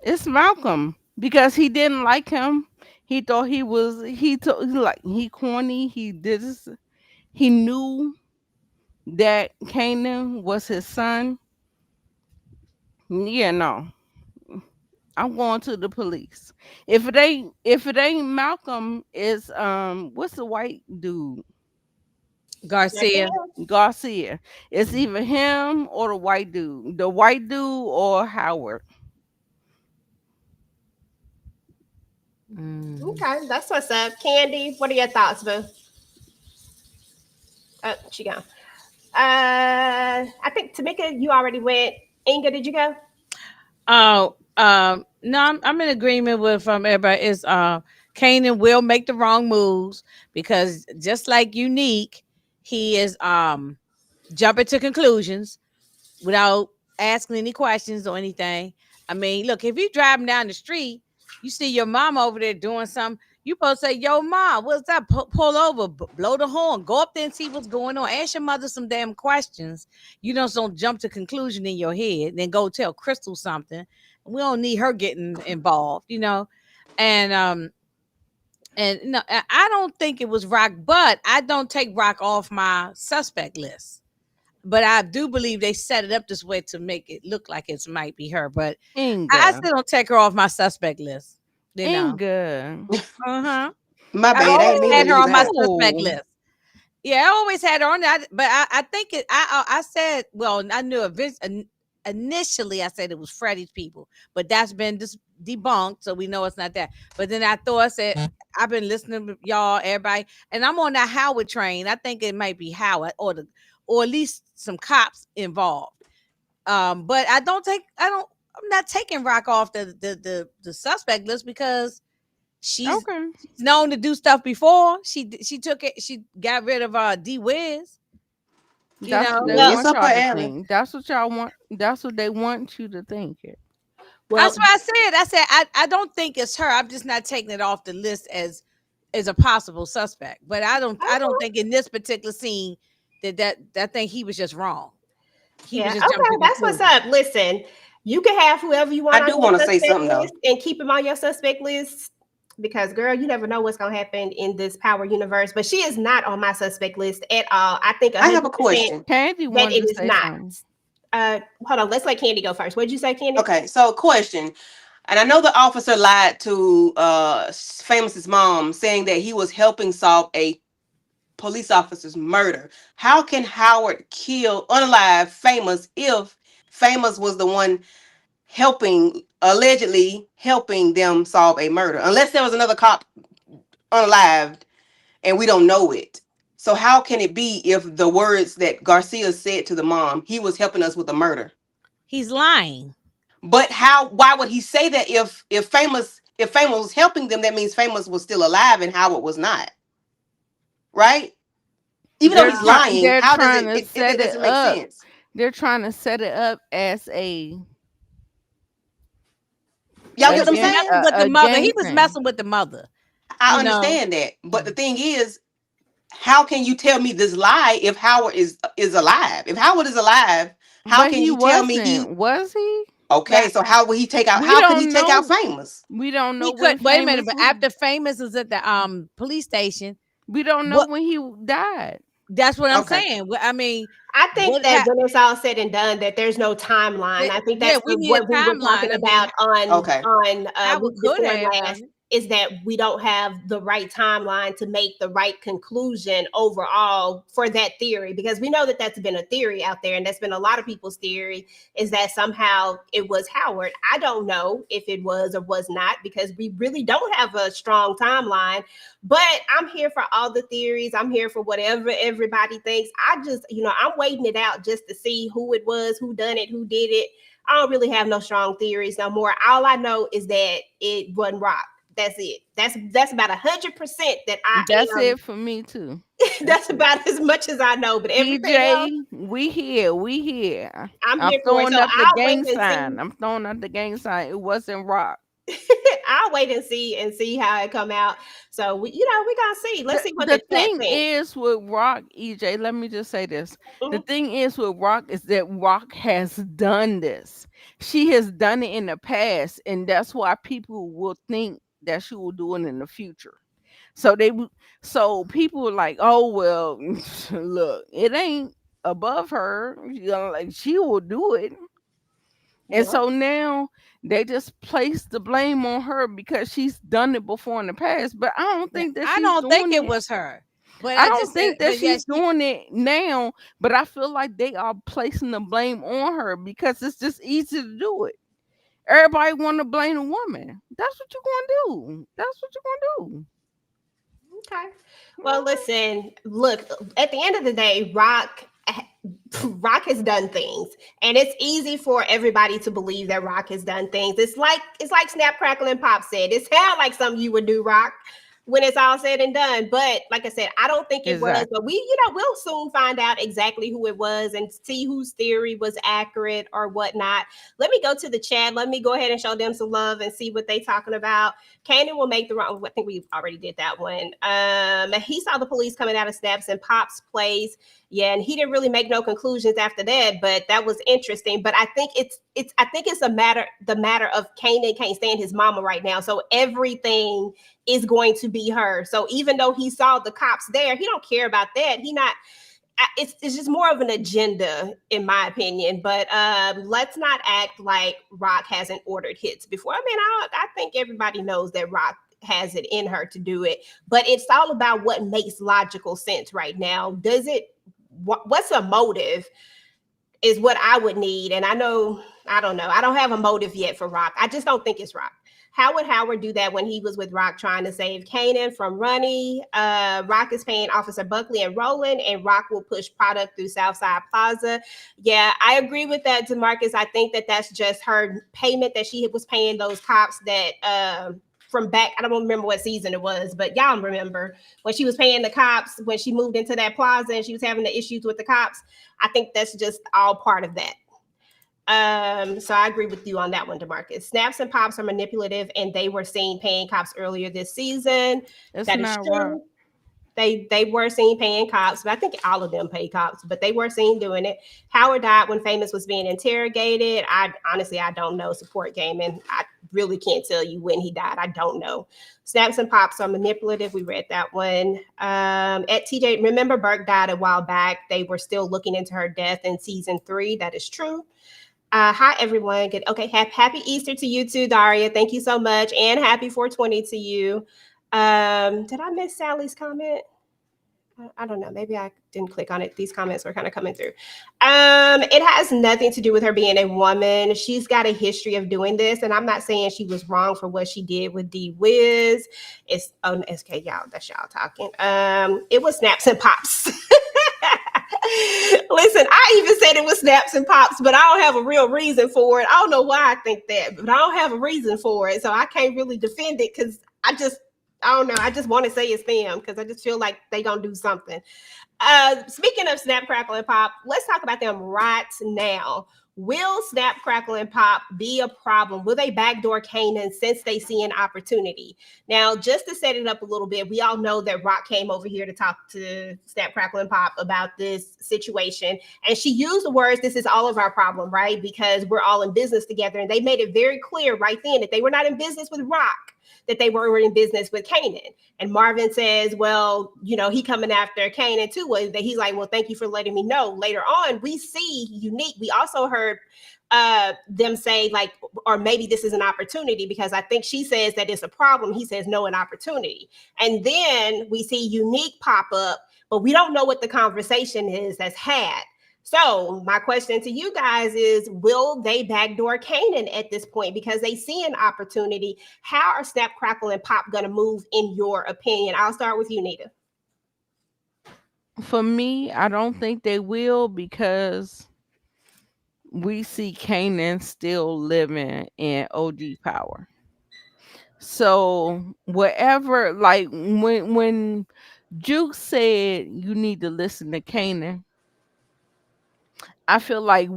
It's Malcolm because he didn't like him. He thought he corny. He did this. He knew that Kanan was his son. Yeah, no. I'm going to the police. If it ain't Malcolm, it's what's the white dude? Garcia. Garcia. It's either him or the white dude. The white dude or Howard. Okay, that's what's up. Candy, what are your thoughts, boo? Oh, she gone. I think Tamieka, you already went. Inga, did you go? Oh, no, I'm in agreement with everybody. Is Kanan will make the wrong moves because just like Unique, he is jumping to conclusions without asking any questions or anything. I mean, look, if you driving down the street, you see your mom over there doing something, you supposed to say, "Yo, mom, what's that? Pull over, blow the horn, go up there and see what's going on. Ask your mother some damn questions. You don't jump to conclusion in your head, then go tell Crystal something. We don't need her getting involved, And no, I don't think it was Rock, but I don't take Rock off my suspect list. But I do believe they set it up this way to make it look like it might be her. But I Inga. still don't take her off my suspect list. Inga. My I bad. I always ain't mean had to her use on my that. suspect list. Yeah, I always had her on that. But I think it. I said, well, I knew initially I said it was Freddie's people, but that's been debunked, so we know it's not that. But then I said I've been listening to y'all, everybody, and I'm on that Howard train. I think it might be Howard or at least some cops involved. But I'm not taking Rock off the suspect list because she's known to do stuff before. She took it. She got rid of D Wiz. That's what they want y'all to think. That's what y'all want. That's what they want you to think it. Well, that's what I said. I don't think it's her. I'm just not taking it off the list as a possible suspect. But I don't think in this particular scene that thing he was just wrong. He was just okay, that's what's up. Listen, you can have whoever you want. I do want to say something though, and keep him on your suspect list. Because girl, you never know what's gonna happen in this power universe. But she is not on my suspect list at all. I think I have a question. Candy that it is not. something. Hold on, let's let Candy go first. What did you say, Candy? Okay, so question. And I know the officer lied to Famous's mom, saying that he was helping solve a police officer's murder. How can Howard kill unalive Famous if Famous was the one allegedly helping them solve a murder? Unless there was another cop unalived and we don't know it. So how can it be if the words that Garcia said to the mom, he was helping us with a murder? He's lying. But why would he say that if Famous was helping them, that means Famous was still alive and Howard was not? Right? Even though he's lying, how does it doesn't make sense? They're trying to set it up as a Y'all get what I'm saying? Messing with the A mother. He gang was thing. messing with the mother. I You know. understand that, but the thing is, how can you tell me this lie if Howard is alive? If Howard is alive, how But can he you tell me he? wasn't, was he? Okay, so how will he take out? We How could he don't take out know. Famous? We don't know He could when wait a minute, Famous but was. after Famous was at the police station, We don't know what? when he died. That's what I'm Okay, saying. I mean, I think what? that when it's all said and done, that there's no timeline. I think Yeah, that's we need a what we were talking timeline. I mean, about okay. on Howard Week could Before have Last, done it. is that we don't have the right timeline to make the right conclusion overall for that theory, because we know that that's been a theory out there, and that's been a lot of people's theory, is that somehow it was Howard. I don't know if it was or was not, because we really don't have a strong timeline, but I'm here for all the theories. I'm here for whatever everybody thinks. I just, I'm waiting it out just to see who it was, who done it, who did it. I don't really have no strong theories no more. All I know is that it wasn't Rock. That's it. That's about 100% that I That's am. it for me too. That's about as much as I know. But everything else, EJ, we here. I'm I'm here for it. throwing So up the I'll wait gang and sign. see. I'm throwing up the gang sign. It wasn't Rock. I'll wait and see how it come out. So we gonna see. Let's see what The the chat thing thinks. is with Rock, EJ, let me just say this. The Mhm. thing is with Rock is that Rock has done this. She has done it in the past, and that's why people will think that she will do it in the future. So people are like, oh well, look, it ain't above her. Like she will do it. And Yeah. so now they just place the blame on her because she's done it before in the past. But I don't Yeah, think that I she's don't think doing it it. was her, but I I don't just said, think that but yeah, she's doing it now, but I feel like they are placing the blame on her because it's just easy to do it. Everybody want to blame a woman. That's what you're gonna do. That's what you're gonna do. Okay. Well, listen, look, at the end of the day, Rock has done things, and it's easy for everybody to believe that Rock has done things. It's like Snap, Crackle, and Pop said. It sounds like something you would do, Rock, when it's all said and done. But like I said, I don't think it was. Exactly. But we'll soon find out exactly who it was and see whose theory was accurate or whatnot. Let me go to the chat. Let me go ahead and show them some love and see what they talking about. Kanan will make the wrong. I think we already did that one. He saw the police coming out of Snaps and Pop's place. Yeah, and he didn't really make no conclusions after that, but that was interesting. But I think it's the matter of Kanan can't stand his mama right now, so everything is going to be her. So even though he saw the cops there, he don't care about that. It's just more of an agenda, in my opinion. But let's not act like Rock hasn't ordered hits before. I mean, I think everybody knows that Rock has it in her to do it, but it's all about what makes logical sense right now. What's a motive is what I would need. And I don't know. I don't have a motive yet for Rock. I just don't think it's Rock. How would Howard do that when he was with Rock trying to save Kanan from Ronnie? Rock is paying Officer Buckley and Roland, and Rock will push product through Southside Plaza. Yeah, I agree with that, DeMarcus. I think that that's just her payment that she was paying those cops that from back, I don't remember what season it was, but y'all remember when she was paying the cops, when she moved into that plaza and she was having the issues with the cops. I think that's just all part of that. So I agree with you on that one, DeMarcus. Snaps and Pops are manipulative, and they were seen paying cops earlier this season. It's That is not true. Rock. They were seen paying cops, but I think all of them pay cops, but they were seen doing it. Howard died when Famous was being interrogated. I don't know. Support gaming. I really can't tell you when he died. I don't know. Snaps and Pops are manipulative. We read that one. At TJ, remember Burke died a while back. They were still looking into her death in season 3. That is true. Hi, everyone. Good. Okay. Happy Easter to you too, Daria. Thank you so much. And happy 420 to you. Did I miss Sally's comment? I don't know. Maybe I didn't click on it. These comments were kind of coming through. It has nothing to do with her being a woman. She's got a history of doing this, and I'm not saying she was wrong for what she did with D Wiz. It's SK, y'all. That's y'all talking. It was Snaps and Pops. Listen, I even said it was Snaps and Pops, but I don't have a real reason for it. I don't know why I think that, but I don't have a reason for it, so I can't really defend it because I don't know. I just want to say it's them because I just feel like they gonna do something. Speaking of Snap, Crackle, and Pop, let's talk about them right now. Will Snap, Crackle, and Pop be a problem? Will they backdoor Kanan since they see an opportunity? Now, just to set it up a little bit, we all know that Rock came over here to talk to Snap, Crackle, and Pop about this situation. And she used the words, this is all of our problem, right? Because we're all in business together. And they made it very clear right then that they were not in business with Rock, that they were in business with Kanan. And Marvin says, well, he coming after Kanan too. That he's like, well, thank you for letting me know. Later on, we see Unique. We also heard them say like, or maybe this is an opportunity, because I think she says that it's a problem. He says no, an opportunity. And then we see Unique pop up, but we don't know what the conversation is that's had. So my question to you guys is, will they backdoor Kanan at this point because they see an opportunity? How are Snap, Crackle, and Pop going to move in your opinion? I'll start with you, Nita. For me, I don't think they will, because we see Kanan still living in OG power. So whatever, like when Juke said you need to listen to Kanan, I feel like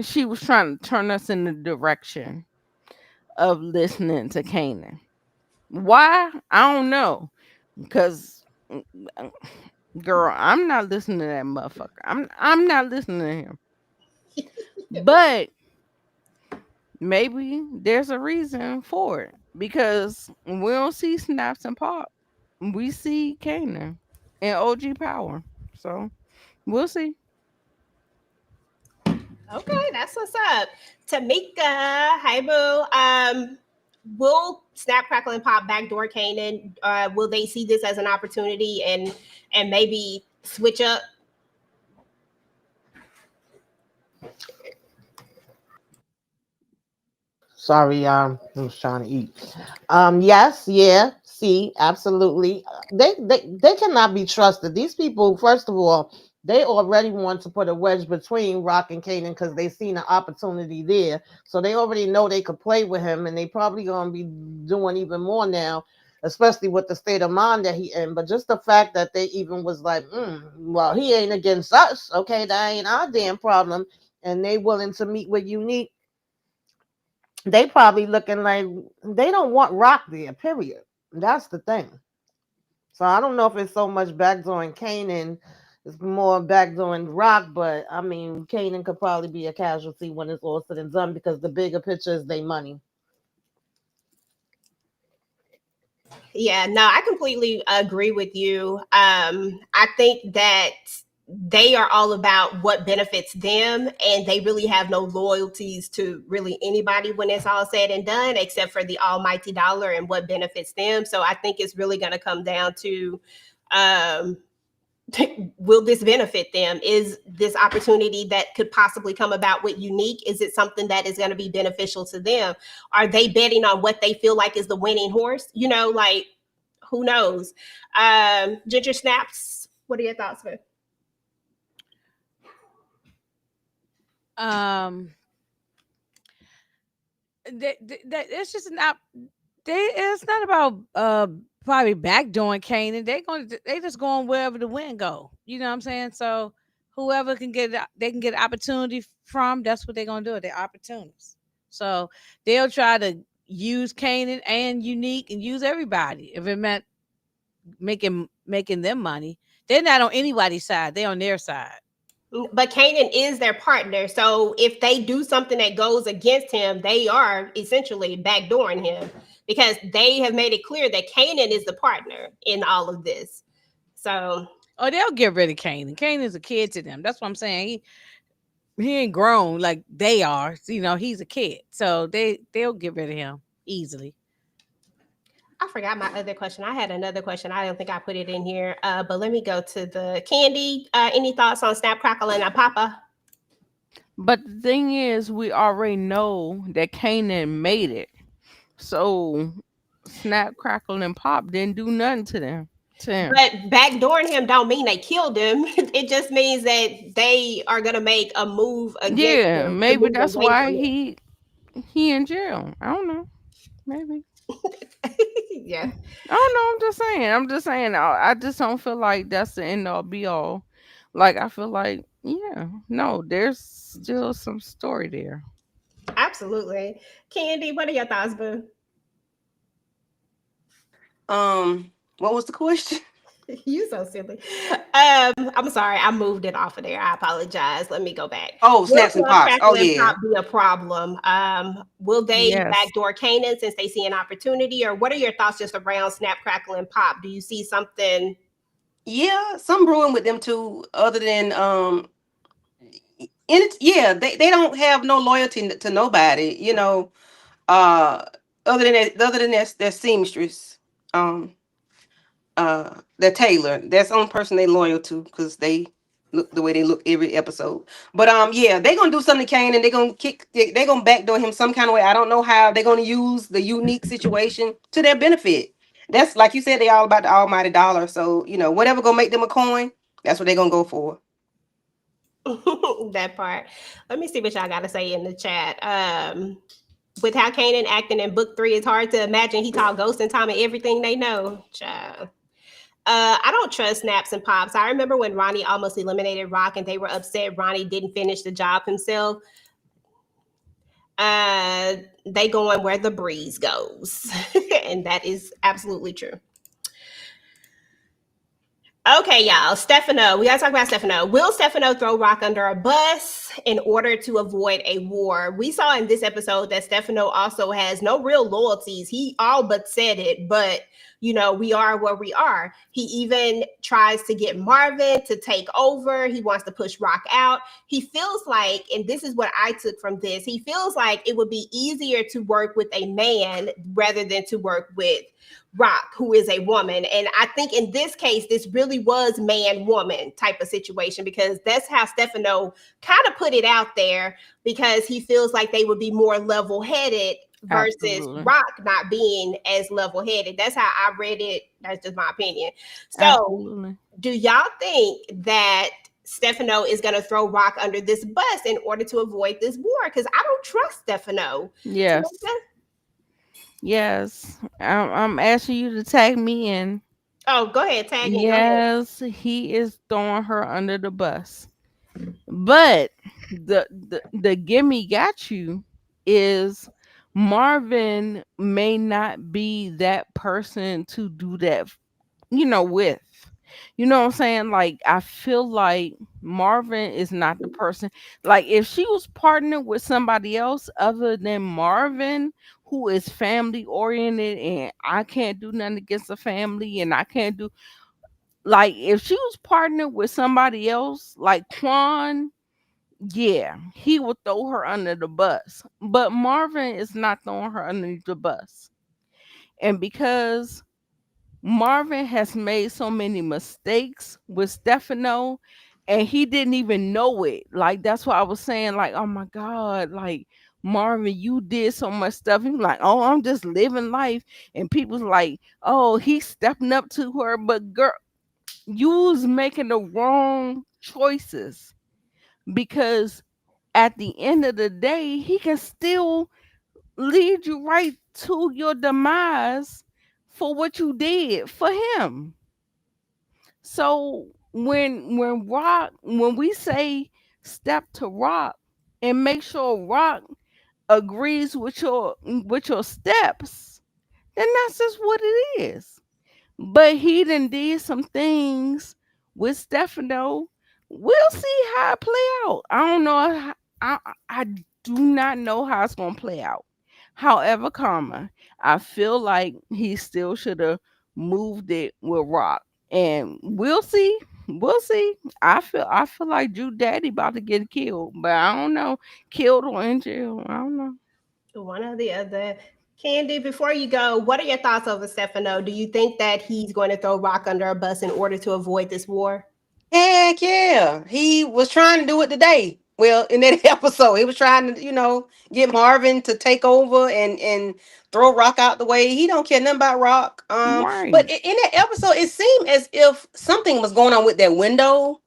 she was trying to turn us in the direction of listening to Kanan. Why? I don't know. Because girl, I'm not listening to that motherfucker. I'm not listening to him. But maybe there's a reason for it. Because we don't see Snaps and Pop. We see Kanan and OG Power. So we'll see. Okay, that's what's up. Tamieka, hi boo. Will Snap, Crackle, and Pop backdoor Kanan? Will they see this as an opportunity and maybe switch up? Sorry, I was trying to eat. Yes, yeah, see, absolutely. They cannot be trusted. These people, first of all, they already want to put a wedge between Rock and Kanan because they seen an opportunity there. So they already know they could play with him, and they probably gonna be doing even more now, especially with the state of mind that he in. But just the fact that they even was like, well, he ain't against us, okay, that ain't our damn problem, and they willing to meet with Unique, they probably looking like they don't want Rock there, period. That's the thing. So I don't know if it's so much backdooring Kanan, it's more backdooring Rock, but I mean, Kanan could probably be a casualty when it's all said and done because the bigger picture is their money. Yeah, no, I completely agree with you. I think that they are all about what benefits them, and they really have no loyalties to really anybody when it's all said and done, except for the almighty dollar and what benefits them. So I think it's really going to come down to, will this benefit them? Is this opportunity that could possibly come about with Unique, is it something that is going to be beneficial to them? Are they betting on what they feel like is the winning horse? Like, who knows? Ginger Snaps, what are your thoughts, man? That it's just not. It's not about probably backdooring Kanan. They just going wherever the wind go. You know what I'm saying? So whoever they can get opportunity from. That's what they're gonna do. They're opportunists. So they'll try to use Kanan and Unique and use everybody if it meant making them money. They're not on anybody's side. They're on their side. But Kanan is their partner. So if they do something that goes against him, they are essentially backdooring him because they have made it clear that Kanan is the partner in all of this. So, they'll get rid of Kanan. Kanan's a kid to them. That's what I'm saying. He ain't grown like they are. He's a kid. So they'll get rid of him easily. I forgot my other question. I had another question. I don't think I put it in here. But let me go to the Candy. Any thoughts on Snap, Crackle, and Papa? But the thing is, we already know that Kanan made it. So Snap, Crackle, and Pop didn't do nothing to them. But backdooring him don't mean they killed him. It just means that they are gonna make a move against him. Maybe that's why he in jail. I don't know. Maybe. Yeah. I don't know. I'm just saying. I just don't feel like that's the end all be all. Like, I feel like Yeah, no, there's still some story there. Absolutely. Candy, what are your thoughts, boo? What was the question? You so silly. I'm sorry, I moved it off of there. I apologize. Let me go back. Oh, Will snaps and Club pops. Oh Crackle and yeah. Pop be a problem? Will they Yes. backdoor Kanan since they see an opportunity, or what are your thoughts just around Snap, Crackle, and Pop? Do you see something? Yeah, some brewing with them too, other than and it's, yeah, they don't have no loyalty to nobody, you know, uh other than their seamstress. Um the tailor. That's the only person they loyal to because they look the way they look every episode. But yeah, they gonna do something to Kane and they gonna backdoor him some kind of way. I don't know how they're gonna use the unique situation to their benefit. That's like you said, they all about the almighty dollar. So, you know, whatever gonna make them a coin, that's what they gonna go for. That part. Let me see what y'all got to say in the chat. With how Kanan acting in book 3, it's hard to imagine he called Ghost and Tom and everything they know. Child. I don't trust Snaps and Pops. I remember when Ronnie almost eliminated Rock and they were upset Ronnie didn't finish the job himself. They going where the breeze goes. And that is absolutely true. Okay, y'all. Stefano. We gotta talk about Stefano. Will Stefano throw Rock under a bus in order to avoid a war? We saw in this episode that Stefano also has no real loyalties. He all but said it, but you know, we are where we are. He even tries to get Marvin to take over. He wants to push Rock out. He feels like, and this is what I took from this, he feels like it would be easier to work with a man rather than to work with Rock, who is a woman. And I think in this case, this really was man-woman type of situation because that's how Stefano kind of put it out there because he feels like they would be more level-headed versus Absolutely. Rock not being as level-headed. That's how I read it. That's just my opinion. So Absolutely. do y'all think that Stefano is going to throw Rock under this bus in order to avoid this war? Because I don't trust Stefano. Yes. Yes. I'm asking you to tag me in. Oh, go ahead, tag in. Go ahead. Yes, he is throwing her under the bus. But the gimme got you is Marvin may not be that person to do that, with. You know what I'm saying? Like, I feel like Marvin is not the person. Like, if she was partnered with somebody else other than Marvin, who is family oriented, and I can't do nothing against the family, and I can't do, like, if she was partnered with somebody else, like Quan, yeah, he would throw her under the bus. But Marvin is not throwing her under the bus. And because Marvin has made so many mistakes with Stefano and he didn't even know it. Like, that's what I was saying, like, oh my God, like, Marvin, you did so much stuff. He's like, oh, I'm just living life. And people's like, oh, he's stepping up to her. But girl, you was making the wrong choices because at the end of the day, he can still lead you right to your demise for what you did for him. So when we say step to Rock and make sure Rock agrees with your steps, then that's just what it is. But he done did some things with Stefano. We'll see how it play out. I don't know. I do not know how it's gonna play out. However, karma, I feel like he still should have moved it with Rock, and we'll see. We'll see. I feel like Drew Daddy about to get killed, but I don't know, killed or in jail. I don't know. One or the other. Candy, before you go, what are your thoughts over Stefano? Do you think that he's going to throw Rock under a bus in order to avoid this war? Heck yeah. He was trying to do it today. Well, in that episode, he was trying to, get Marvin to take over and throw Rock out the way. He don't care nothing about Rock. But Right. in that episode, it seemed as if something was going on with that window.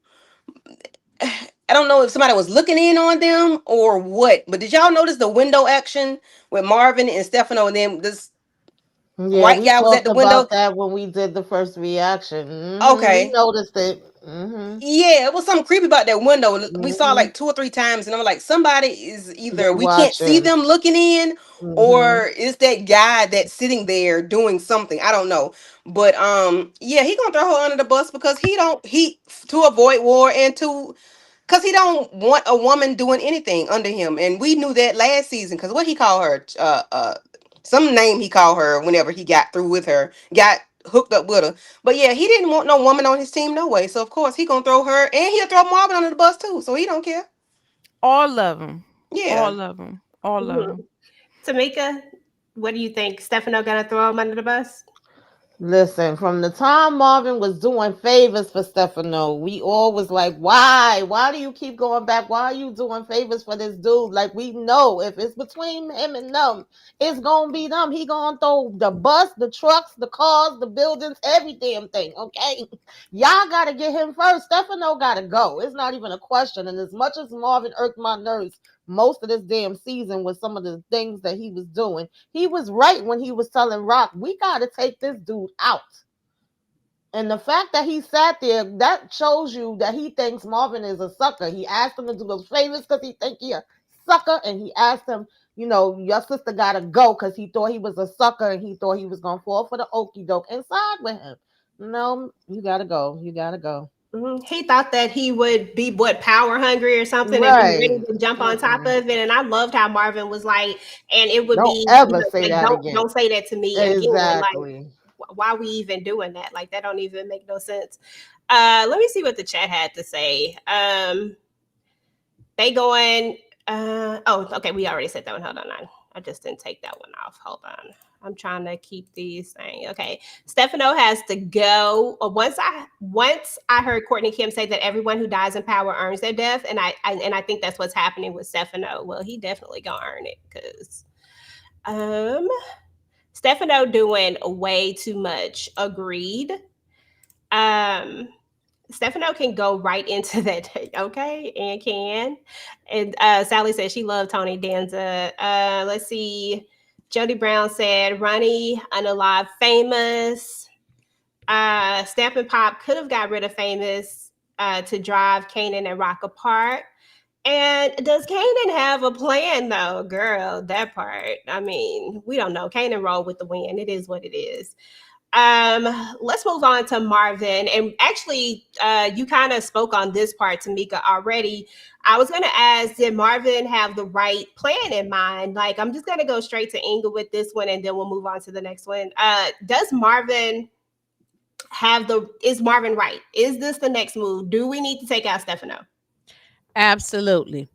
I don't know if somebody was looking in on them or what, but did y'all notice the window action with Marvin and Stefano and then this Yeah, white we guy was at talked the window? about that when we did the first reaction. We Okay. noticed it. Yeah, it was something creepy about that window. We saw Mm-hmm. like 2 or 3 times, and I'm like, somebody is either They're we can't see watching. them looking in, Mm-hmm. or is that guy that's sitting there doing something. I don't know. But yeah, he gonna throw her under the bus because he to avoid war and to because he don't want a woman doing anything under him. And we knew that last season because what he called her, some name he called her whenever he got through with her, got hooked up with her. But yeah, he didn't want no woman on his team no way. So of course he gonna throw her, and he'll throw Marvin under the bus too. So he don't care. All of them. Yeah. All of them. All of Mhm. them. Tamika, what do you think? Stefano gonna throw him under the bus? Listen, from the time Marvin was doing favors for Stefano, we all was like, why? Why do you keep going back? Why are you doing favors for this dude? Like, we know if it's between him and them, it's gonna be them. He gonna throw the bus, the trucks, the cars, the buildings, every damn thing, okay? Y'all gotta get him first. Stefano gotta go. It's not even a question. And as much as Marvin irked my nerves most of this damn season with some of the things that he was doing, he was right when he was telling Rock, we got to take this dude out. And the fact that he sat there, that shows you that he thinks Marvin is a sucker. He asked him to do those favors because he think he a sucker. And he asked him, your sister got to go because he thought he was a sucker and he thought he was going to fall for the okie doke and side with him. No, you got to go. You got to go. He thought that he would be power hungry or something and be ready Right. to jump on top of it. And I loved how Marvin was like, and it would Don't be ever say like, that again. don't say that to me again. Like, Exactly. why are we even doing that? Like, that don't even make no sense. Let me see what the chat had to say. They going. Okay, we already said that one. Hold on, I just didn't take that one off. Hold on. I'm trying to keep these things. Okay. Stefano has to go. Once I heard Courtney Kim say that everyone who dies in power earns their death, and I think that's what's happening with Stefano. Well, he definitely gonna earn it because Stefano doing way too much. Agreed. Stefano can go right into that, okay, and can. And Sally said she loved Tony Danza. Let's see. Jody Brown said Ronnie unalive famous. Stamp and Pop could have got rid of famous to drive Kanan and Rock apart. And does Kanan have a plan though, girl? That part. I mean, we don't know. Kanan rolled with the win. It is what it is. Let's move on to Marvin. And actually, you kind of spoke on this part, Tamieka, already. I was going to ask, did Marvin have the right plan in mind? Like, I'm just going to go straight to Inga with this one, and then we'll move on to the next one. Does Marvin is Marvin right? Is this the next move? Do we need to take out Stefano? Absolutely.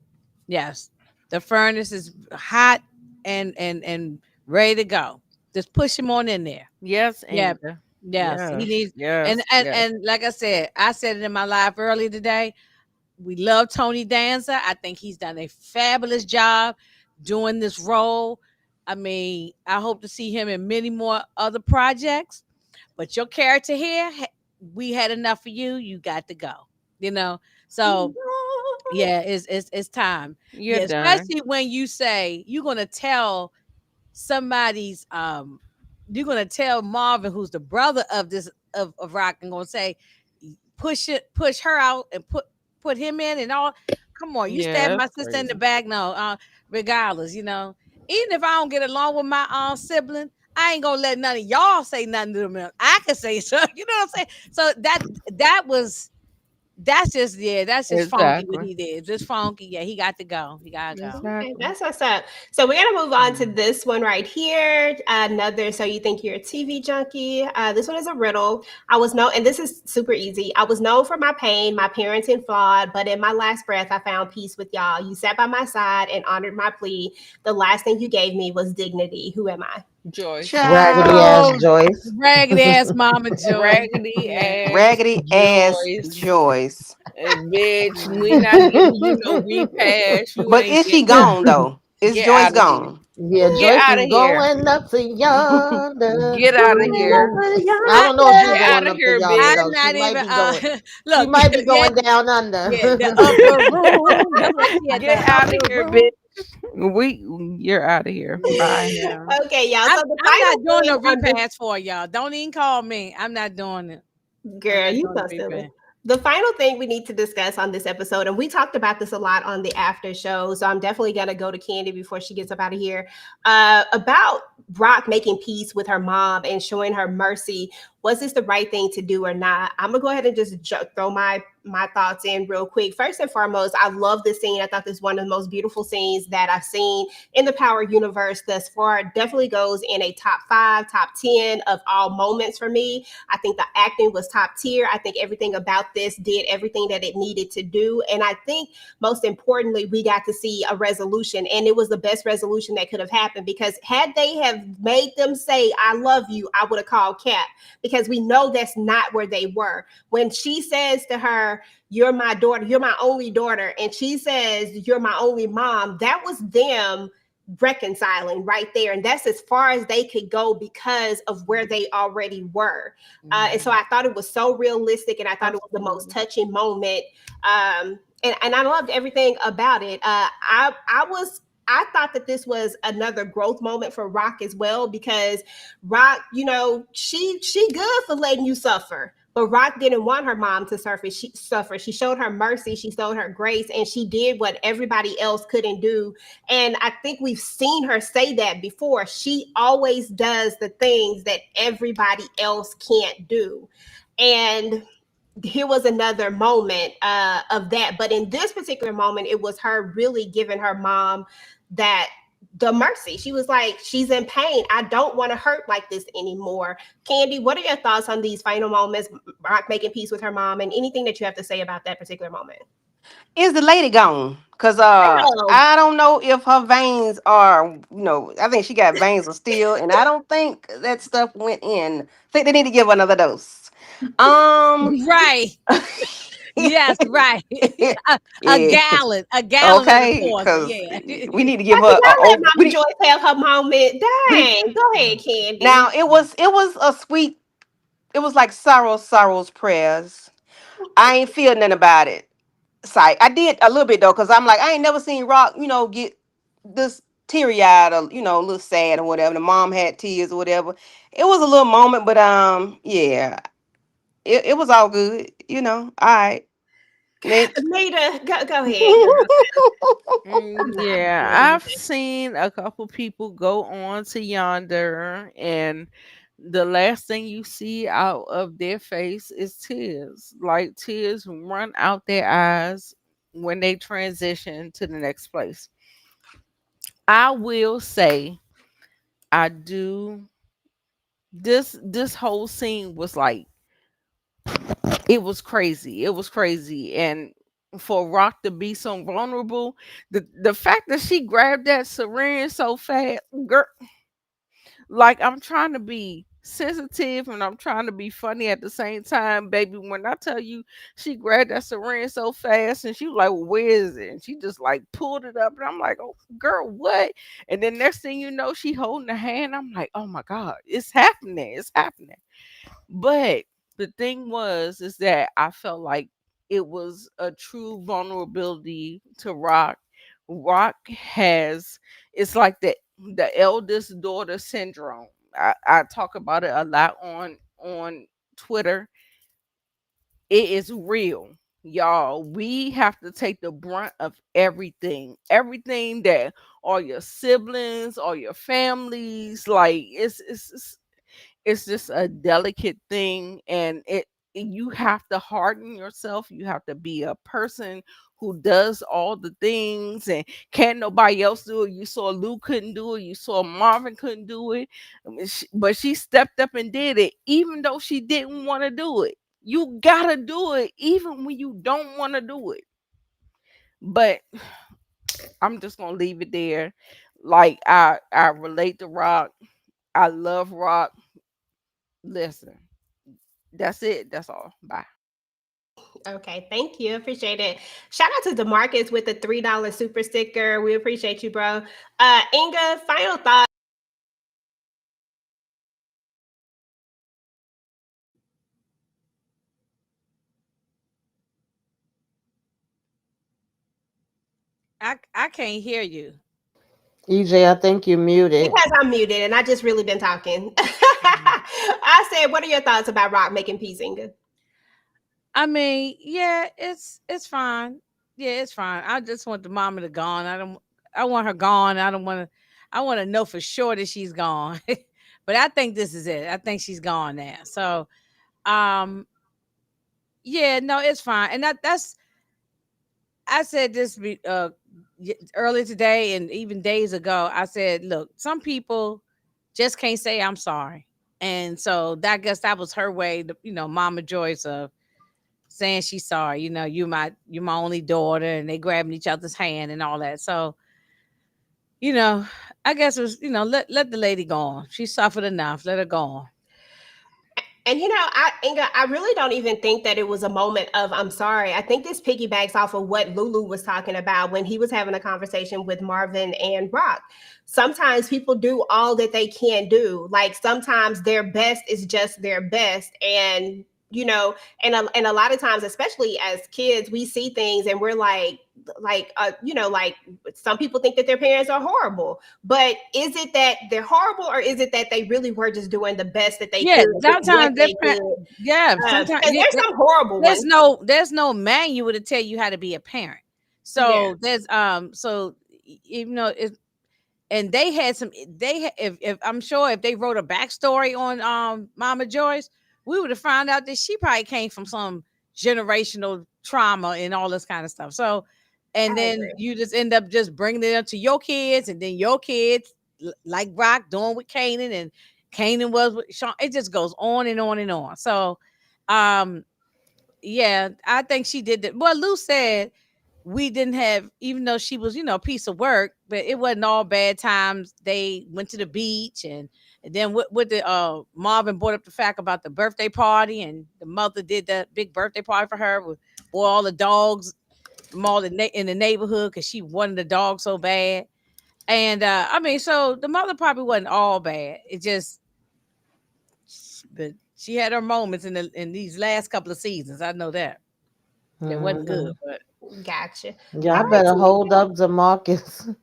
Yes. The furnace is hot and ready to go. Just push him on in there. Yes, Yeah. Inga. Yes. He needs Yes. and like I said it in my live earlier today. We love Tony Danza. I think he's done a fabulous job doing this role. I mean, I hope to see him in many more other projects. But your character here, we had enough of you. You got to go. So yeah, it's time. You're done. Especially when you say you're gonna tell somebody's you're gonna tell Marvin, who's the brother of this of Rock, and gonna say push her out and put him in and all. Come on, you stab my sister in the back. No, regardless, even if I don't get along with my sibling, I ain't gonna let none of y'all say nothing to them. I can say so. You know what I'm saying? So that's just funky what he did. Just funky. Yeah, he got to go. He got to go. Okay, that's what's up. So we're gonna move on to this one right here. Another. So you think you're a TV junkie? This one is a riddle. And this is super easy. I was known for my pain, my parenting flawed, but in my last breath, I found peace with y'all. You sat by my side and honored my plea. The last thing you gave me was dignity. Who am I? Joyce. Raggedy ass Joyce. Raggedy ass Mama Joyce. Raggedy ass Joyce. Bitch, we not giving you no repass. But is she gone though? Is Joyce gone? Yeah, Joyce is going up to yonder. Get out of here. I don't know if she's going up to yonder. I'm not even. Look, she might be going down under. The upper room. Get out of here, bitch. You're out of here. Bye. Okay, y'all. I'm So the not doing no repass repass for y'all. Don't even call me. I'm not doing it. Girl, you so silly. The final thing we need to discuss on this episode, and we talked about this a lot on the after show, so I'm definitely going to go to Khandi before she gets up out of here, about Rock making peace with her mom and showing her mercy. Was this the right thing to do or not? I'm going to go ahead and just throw my thoughts in real quick. First and foremost, I love this scene. I thought this is one of the most beautiful scenes that I've seen in the Power universe thus far. It definitely goes in a top 5, top 10 of all moments for me. I think the acting was top tier. I think everything about this did everything that it needed to do. And I think most importantly, we got to see a resolution, and it was the best resolution that could have happened, because had they have made them say, I love you, I would have called Cap, because we know that's not where they were. When she says to her, you're my daughter, you're my only daughter, and she says, you're my only mom, that was them reconciling right there. And that's as far as they could go because of where they already were. And so I thought it was so realistic, and I thought it was the most touching moment. And I loved everything about it. I thought that this was another growth moment for Rock as well, because Rock, you know, she good for letting you suffer. But Rock didn't want her mom to suffer. She showed her mercy. She showed her grace, and she did what everybody else couldn't do. And I think we've seen her say that before. She always does the things that everybody else can't do. And here was another moment of that. But in this particular moment, it was her really giving her mom the mercy. She was like, she's in pain. I don't want to hurt like this anymore. Khandi, what are your thoughts on these final moments, Rock making peace with her mom, and anything that you have to say about that particular moment? Is the lady gone? Because I don't know if her veins are, I think she got veins of steel, and I don't think that stuff went in. I think they need to give her another dose. Right. Yes, right. A gallon Okay, of course. because Yeah. we need to give her. Let Mama Joy have her moment. Dang, go ahead, Khandi. Now it was a sweet. It was like sorrow's prayers. I ain't feel nothing about it. Sight. I did a little bit though, because I'm like, I ain't never seen Rock, get this teary eyed or a little sad or whatever. The mom had tears or whatever. It was a little moment, but yeah, it was all good. All right. Next. Nita, go ahead. Yeah, I've seen a couple people go on to Yonder, and the last thing you see out of their face is tears. Like tears run out their eyes when they transition to the next place. I will say, I do. This whole scene was like, it was crazy. It was crazy, and for Rock to be so vulnerable, the fact that she grabbed that syringe so fast, girl. Like, I'm trying to be sensitive and I'm trying to be funny at the same time, baby. When I tell you she grabbed that syringe so fast and she was like, well, where is it? And she just like pulled it up, and I'm like, oh girl, what? And then next thing you know, she holding the hand. I'm like, oh my God, it's happening. It's happening. But the thing is that I felt like it was a true vulnerability to Rock. Rock has, it's like the eldest daughter syndrome. I talk about it a lot on Twitter. It is real, y'all. We have to take the brunt of everything that are your siblings or your families. Like, it's just a delicate thing, and you have to harden yourself. You have to be a person who does all the things, and can't nobody else do it. You saw Lou couldn't do it, you saw Marvin couldn't do it. I mean, but she stepped up and did it, even though she didn't want to do it. You gotta do it even when you don't want to do it. But I'm just gonna leave it there. Like, I relate to Rock. I love Rock. Listen, that's it. That's all. Bye. Okay, thank you. Appreciate it. Shout out to DeMarcus with the $3 super sticker. We appreciate you, bro. Inga, final thought. I can't hear you. EJ, I think you're muted. Because I'm muted and I just really been talking. I said, what are your thoughts about Rock making peace, Inga? I mean, yeah, it's fine. Yeah, it's fine. I just want the mama to gone. I want her gone. I don't want to. I want to know for sure that she's gone. But I think this is it. I think she's gone now. So, um, yeah, no, it's fine. And that's I said this earlier today and even days ago. I said, look, some people just can't say I'm sorry, and so that I guess that was her way. Mama Joyce of saying she's sorry. You're my only daughter, and they grabbing each other's hand and all that. So, you know, I guess it was, let the lady go on. She suffered enough. Let her go on. And Inga, I really don't even think that it was a moment of I'm sorry. I think this piggybacks off of what Lulu was talking about when he was having a conversation with Marvin and Rock. Sometimes people do all that they can do. Like sometimes their best is just their best. And and a lot of times, especially as kids, we see things and we're like some people think that their parents are horrible, but is it that they're horrible, or is it that they really were just doing the best that they could? Sometimes yeah, sometimes and there's some horrible there's ones. there's no manual to tell you how to be a parent. So there's so even though it and they had some if I'm sure if they wrote a backstory on Mama Joyce, we would have found out that she probably came from some generational trauma and all this kind of stuff. So and then you just end up just bringing it up to your kids, and then your kids like Rock doing with Kanan, and Kanan was with Sean. It just goes on and on and on. So yeah, I think she did that. Well, Lou said we didn't have, even though she was, a piece of work, but it wasn't all bad times. They went to the beach, and then with the Marvin brought up the fact about the birthday party, and the mother did that big birthday party for her with all the dogs from all in the neighborhood because she wanted the dog so bad. And I mean, so the mother probably wasn't all bad. It just, but she had her moments in these last couple of seasons. I know that. It wasn't good, but Gotcha. Yeah, I better hold up Demarcus.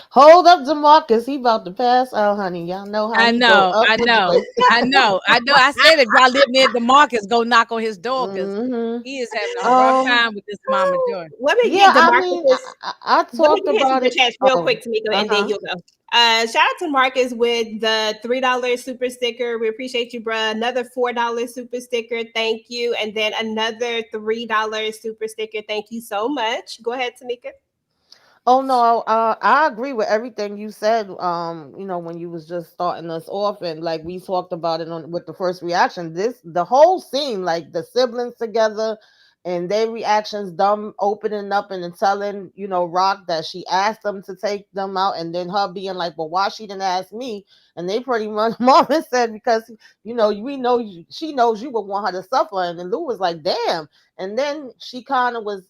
Hold up Demarcus. He about to pass out, honey. Y'all know how I he go know, up I with know, the I know, I know. I said if y'all live near Demarcus, go knock on his door because hmm he is having a rough time with this Mama Joy. Let me Yeah, get I mean, DeMarcus. I Let me talked get his about super it. chats real Oh, quick, Tamika, and then uh-huh. you'll go. Shout out to Marcus with the $3 super sticker. We appreciate you, bruh. Another $4 super sticker. Thank you. And then another $3 super sticker. Thank you so much. Go ahead, Tamika. Oh no, I agree with everything you said. When you was just starting us off, and like we talked about it on with the first reaction. The whole scene, like the siblings together, and their reactions, them opening up and then telling Rock that she asked them to take them out, and then her being like, "Well, why she didn't ask me?" And they pretty much Marvin said because she knows you would want her to suffer, and then Lou was like, "Damn." And then she kind of was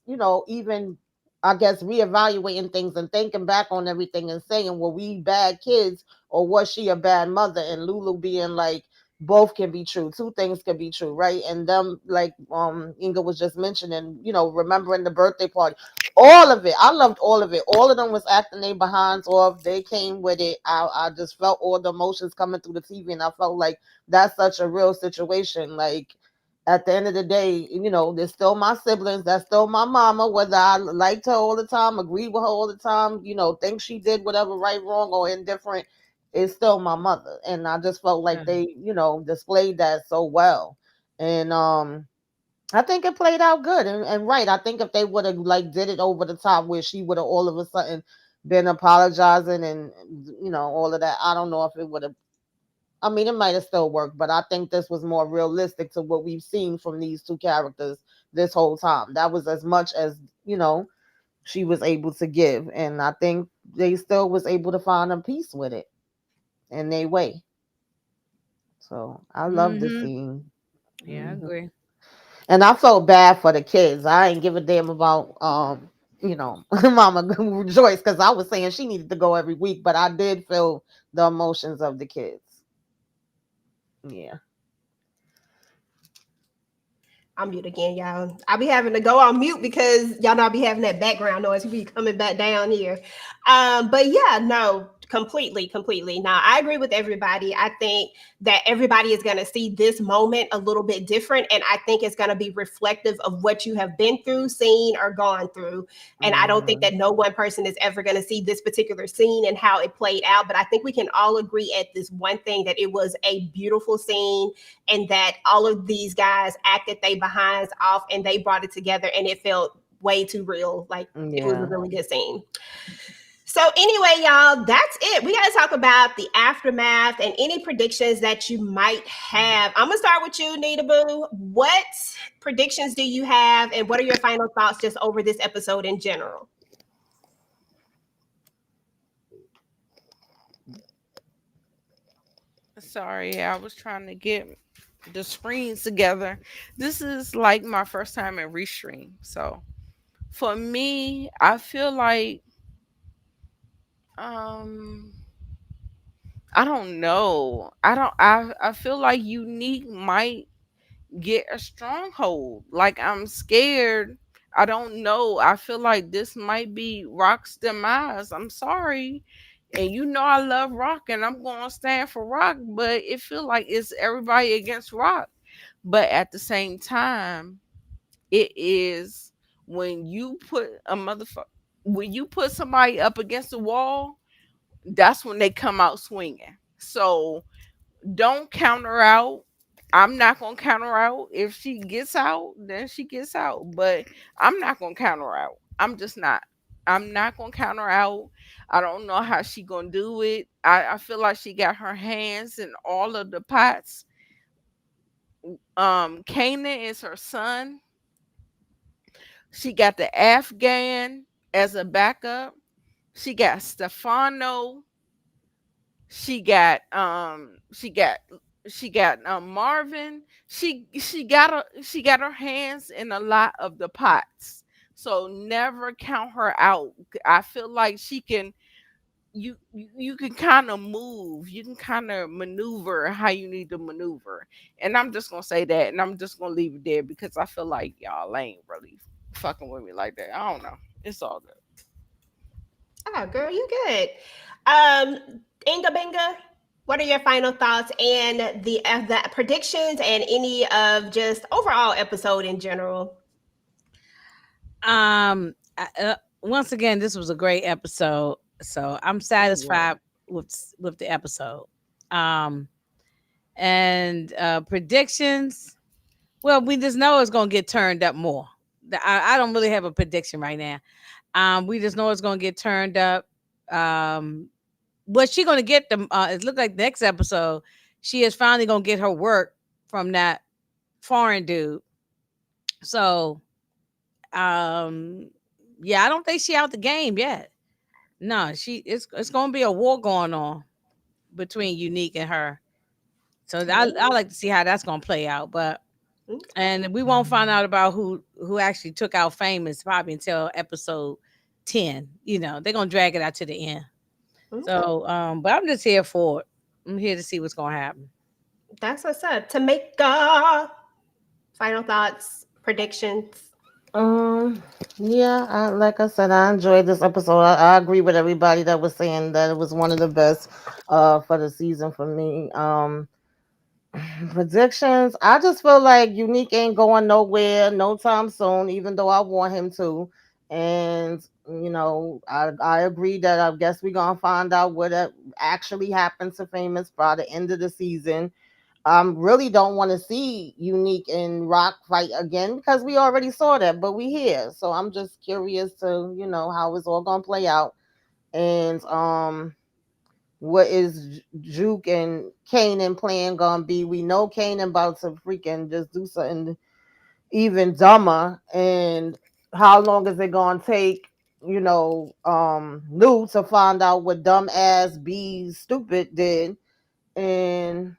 even I guess reevaluating things and thinking back on everything and saying, were we bad kids or was she a bad mother? And Lulu being like, both can be true. Two things can be true, right? And them, like Inga was just mentioning, remembering the birthday party, all of it. I loved all of it. All of them was acting their behinds off. They came with it. I just felt all the emotions coming through the TV, and I felt like that's such a real situation. Like at the end of the day, they're still my siblings. That's still my mama, whether I liked her all the time, agree with her all the time, think she did whatever right, wrong, or indifferent, it's still my mother. And I just felt like they, displayed that so well. And I think it played out good. And right, I think if they would have like did it over the top where she would have all of a sudden been apologizing and all of that, I don't know if it would have, I mean, it might have still worked, but I think this was more realistic to what we've seen from these two characters this whole time. That was as much as, she was able to give. And I think they still was able to find a peace with it in their way. So I love the scene. Yeah, I agree. And I felt bad for the kids. I ain't give a damn about Mama Joyce, because I was saying she needed to go every week, but I did feel the emotions of the kids. Yeah. I'm mute again, y'all. I'll be having to go on mute because y'all not be having that background noise. We be coming back down here. But yeah, no, completely. Now, I agree with everybody. I think that everybody is going to see this moment a little bit different. And I think it's going to be reflective of what you have been through, seen, or gone through. And I don't think that no one person is ever going to see this particular scene and how it played out. But I think we can all agree at this one thing, that it was a beautiful scene, and that all of these guys acted they behinds off and they brought it together, and it felt way too real. Like, it was a Yeah. really good scene. So anyway, y'all, that's it. We got to talk about the aftermath and any predictions that you might have. I'm gonna start with you, Nita Boo. What predictions do you have, and what are your final thoughts just over this episode in general? Sorry, I was trying to get the screens together. This is like my first time in Restream. So for me, I feel like um I don't know. I feel like Unique might get a stronghold. Like I'm scared. I don't know. I feel like this might be Rock's demise. I'm sorry. And you know I love Rock and I'm gonna stand for Rock, but it feel like it's everybody against Rock. But at the same time, it is when you put a motherfucker when you put somebody up against the wall, that's when they come out swinging. So don't counter out. I'm not gonna counter out. If she gets out, then she gets out. But I'm not gonna counter out. I'm just not. I'm not gonna counter out. I don't know how she gonna do it. I feel like she got her hands in all of the pots. Kanan is her son. She got the Afghan as a backup. She got Stefano. She got Marvin. She got her hands in a lot of the pots. So never count her out. I feel like she can you can kind of move. You can kind of maneuver how you need to maneuver. And I'm just going to say that, and I'm just going to leave it there because I feel like y'all ain't really fucking with me like that. I don't know. It's all good. Oh, girl, you good. Inga Binga, what are your final thoughts and the predictions and any of just overall episode in general? Once again, this was a great episode, so I'm satisfied with the episode. Um, and predictions. Well, we just know it's gonna get turned up more. I don't really have a prediction right now. We just know it's gonna get turned up. What she gonna get them? It look like next episode, she is finally gonna get her work from that foreign dude. So, um, yeah, I don't think she out the game yet. No, it's gonna be a war going on between Unique and her. So I like to see how that's gonna play out. But and we won't find out about who actually took out Famous probably until episode 10. They're gonna drag it out to the end. So but I'm just here for it. I'm here to see what's gonna happen. That's what's up. Tamieka, final thoughts, predictions. Yeah, like I said, I enjoyed this episode. I agree with everybody that was saying that it was one of the best for the season for me. Predictions. I just feel like Unique ain't going nowhere no time soon, even though I want him to. And I agree that I guess we're gonna find out what actually happened to Famous by the end of the season. Really don't want to see Unique and Rock fight again because we already saw that, but we here. So I'm just curious to, how it's all gonna play out. And what is Juke and Kanan plan gonna be? We know Kanan about to freaking just do something even dumber. And how long is it gonna take, Lou to find out what dumb ass B stupid did? And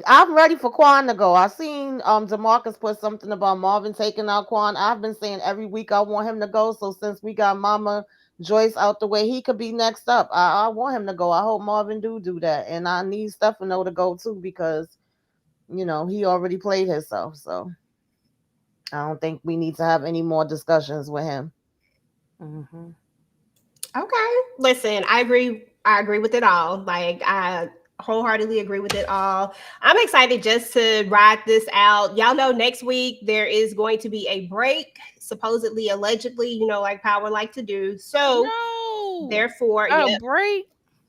I'm ready for Quan to go. I seen Demarcus put something about Marvin taking out Quan. I've been saying every week I want him to go. So since we got Mama Joyce out the way, he could be next up. I want him to go. I hope Marvin do that. And I need Stefano to go too because he already played himself. So I don't think we need to have any more discussions with him. Mm-hmm. Okay. Listen, I agree. I agree with it all. Like I wholeheartedly agree with it all. I'm excited just to ride this out. Y'all know next week there is going to be a break, supposedly, allegedly, like Power like to do. So No, therefore, a yep, break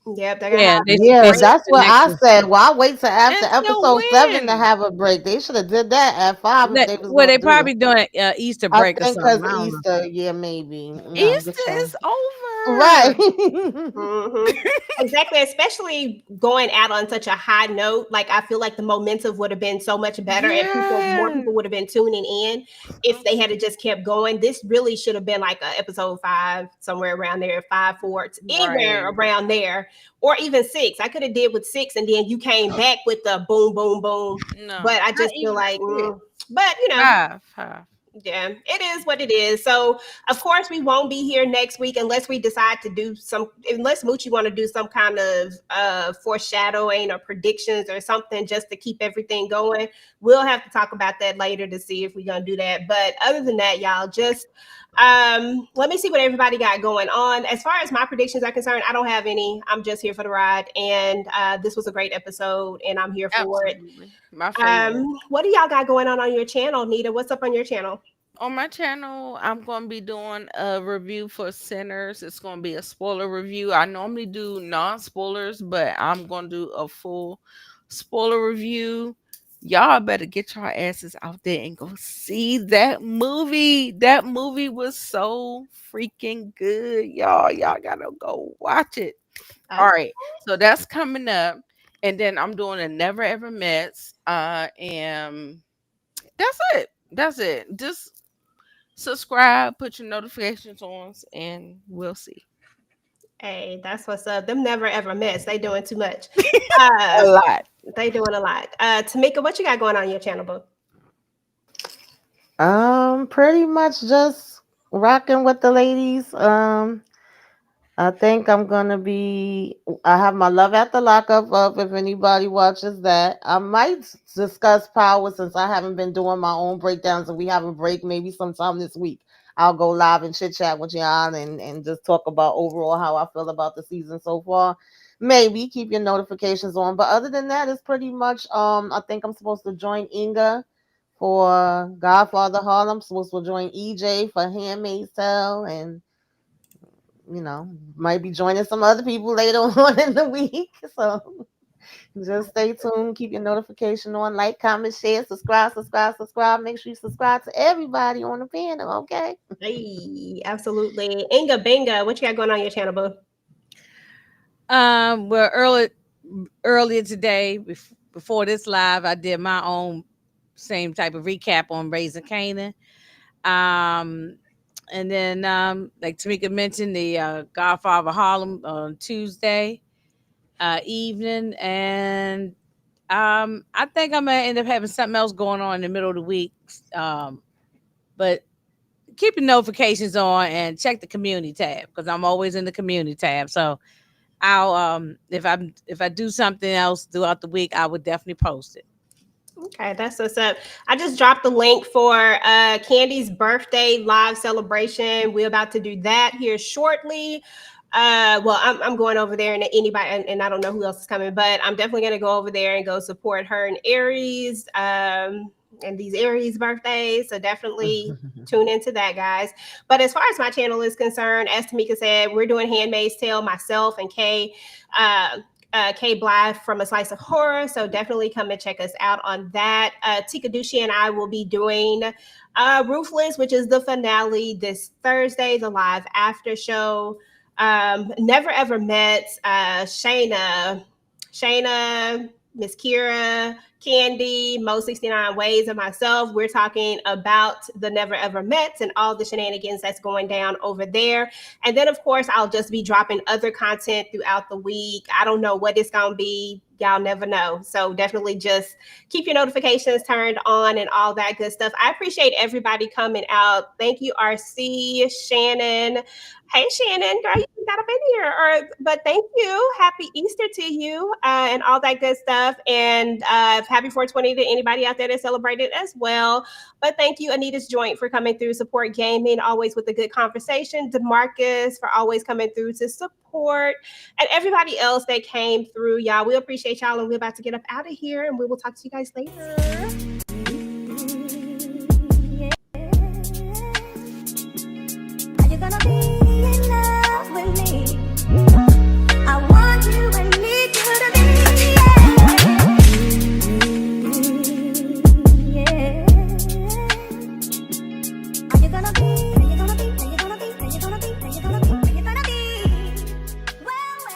they're gonna Yeah, have they a Yeah, they break. said that's the what next I one. said. Well, I wait till after until episode 7 to when? have a break. They should have did that at 5 if they was Well, gonna they do it. probably doing Easter I break or think something. because I don't know. Easter, yeah, maybe. No, I'm Easter just saying. is over. Right. Mhm. Exactly, especially going out on such a high note. Like I feel like the momentum would have been so much better, and more Yeah. people would have been tuning in if they had just kept going. This really should have been like a episode 5, somewhere around there, 5, 4, anywhere Right. around there, or even 6. I could have did with 6, and then you came back with the boom, boom, boom. No, But I not just feel even like, six. but Five. yeah, it is what it is. So, of course, we won't be here next week unless we decide to do unless Moochie want to do some kind of foreshadowing or predictions or something just to keep everything going. We'll have to talk about that later to see if we're going to do that. But other than that, y'all, just let me see what everybody got going on. As far as my predictions are concerned, I don't have any. I'm just here for the ride. And this was a great episode, and I'm here for it. Absolutely. My favorite. What do y'all got going on your channel, Nita? What's up on your channel? On my channel, I'm going to be doing a review for Sinners. It's going to be a spoiler review. I normally do non-spoilers, but I'm going to do a full spoiler review. Y'all better get your asses out there and go see that movie. That movie was so freaking good. Y'all got to go watch it. All right. So that's coming up. And then I'm doing a Never Ever Mets. And that's it. That's it. Just subscribe, put your notifications on, and we'll see. Hey, that's what's up. Them never ever miss. They doing too much. A Uh, lot. they doing a lot. Tamika, what you got going on your channel, boo? Pretty much just rocking with the ladies. I think I'm gonna be. I have my Love at the Lockup up. If anybody watches that, I might discuss Power since I haven't been doing my own breakdowns, and we have a break maybe sometime this week. I'll go live and chit chat with y'all and just talk about overall how I feel about the season so far. Maybe keep your notifications on, but other than that, it's pretty much. I think I'm supposed to join Inga for Godfather Harlem. Supposed to join EJ for Handmaid's Tale, and might be joining some other people later on in the week. So just stay tuned. Keep your notification on. Like, comment, share, subscribe. Make sure you subscribe to everybody on the panel, okay? Hey, absolutely. Inga Binga, what you got going on your channel, boo? Well, earlier today, before this live, I did my own same type of recap on Raising Kanan. And then like Tamika mentioned, the Godfather Harlem on Tuesday evening, and I think I'm gonna end up having something else going on in the middle of the week. But keep your notifications on and check the community tab because I'm always in the community tab. So I'll if I do something else throughout the week, I would definitely post it. Okay, that's what's up. I just dropped the link for Candy's birthday live celebration. We're about to do that here shortly. Well, I'm going over there, and anybody, and I don't know who else is coming, but I'm definitely going to go over there and go support her and Aries, and these Aries birthdays. So definitely tune into that, guys. But as far as my channel is concerned, as Tamika said, we're doing Handmaid's Tale, myself and Kay. Kay Blythe from A Slice of Horror. So definitely come and check us out on that. Tika Dushi and I will be doing Ruthless, which is the finale this Thursday, the live after show. Never Ever Met Shayna, Miss Kira, Candy, Mo 69 Ways, and myself. We're talking about the Never Ever Mets and all the shenanigans that's going down over there. And then, of course, I'll just be dropping other content throughout the week. I don't know what it's going to be. y'all never know. So definitely just keep your notifications turned on and all that good stuff. I appreciate everybody coming out. Thank you, RC, Shannon. Hey, Shannon, girl, you got up in here. But thank you. Happy Easter to you and all that good stuff. And happy 420 to anybody out there that celebrated as well. But thank you, Anita's Joint, for coming through, support gaming, always with a good conversation. DeMarcus for always coming through to support. And everybody else that came through, y'all. We appreciate y'all, and we're about to get up out of here, and we will talk to you guys later.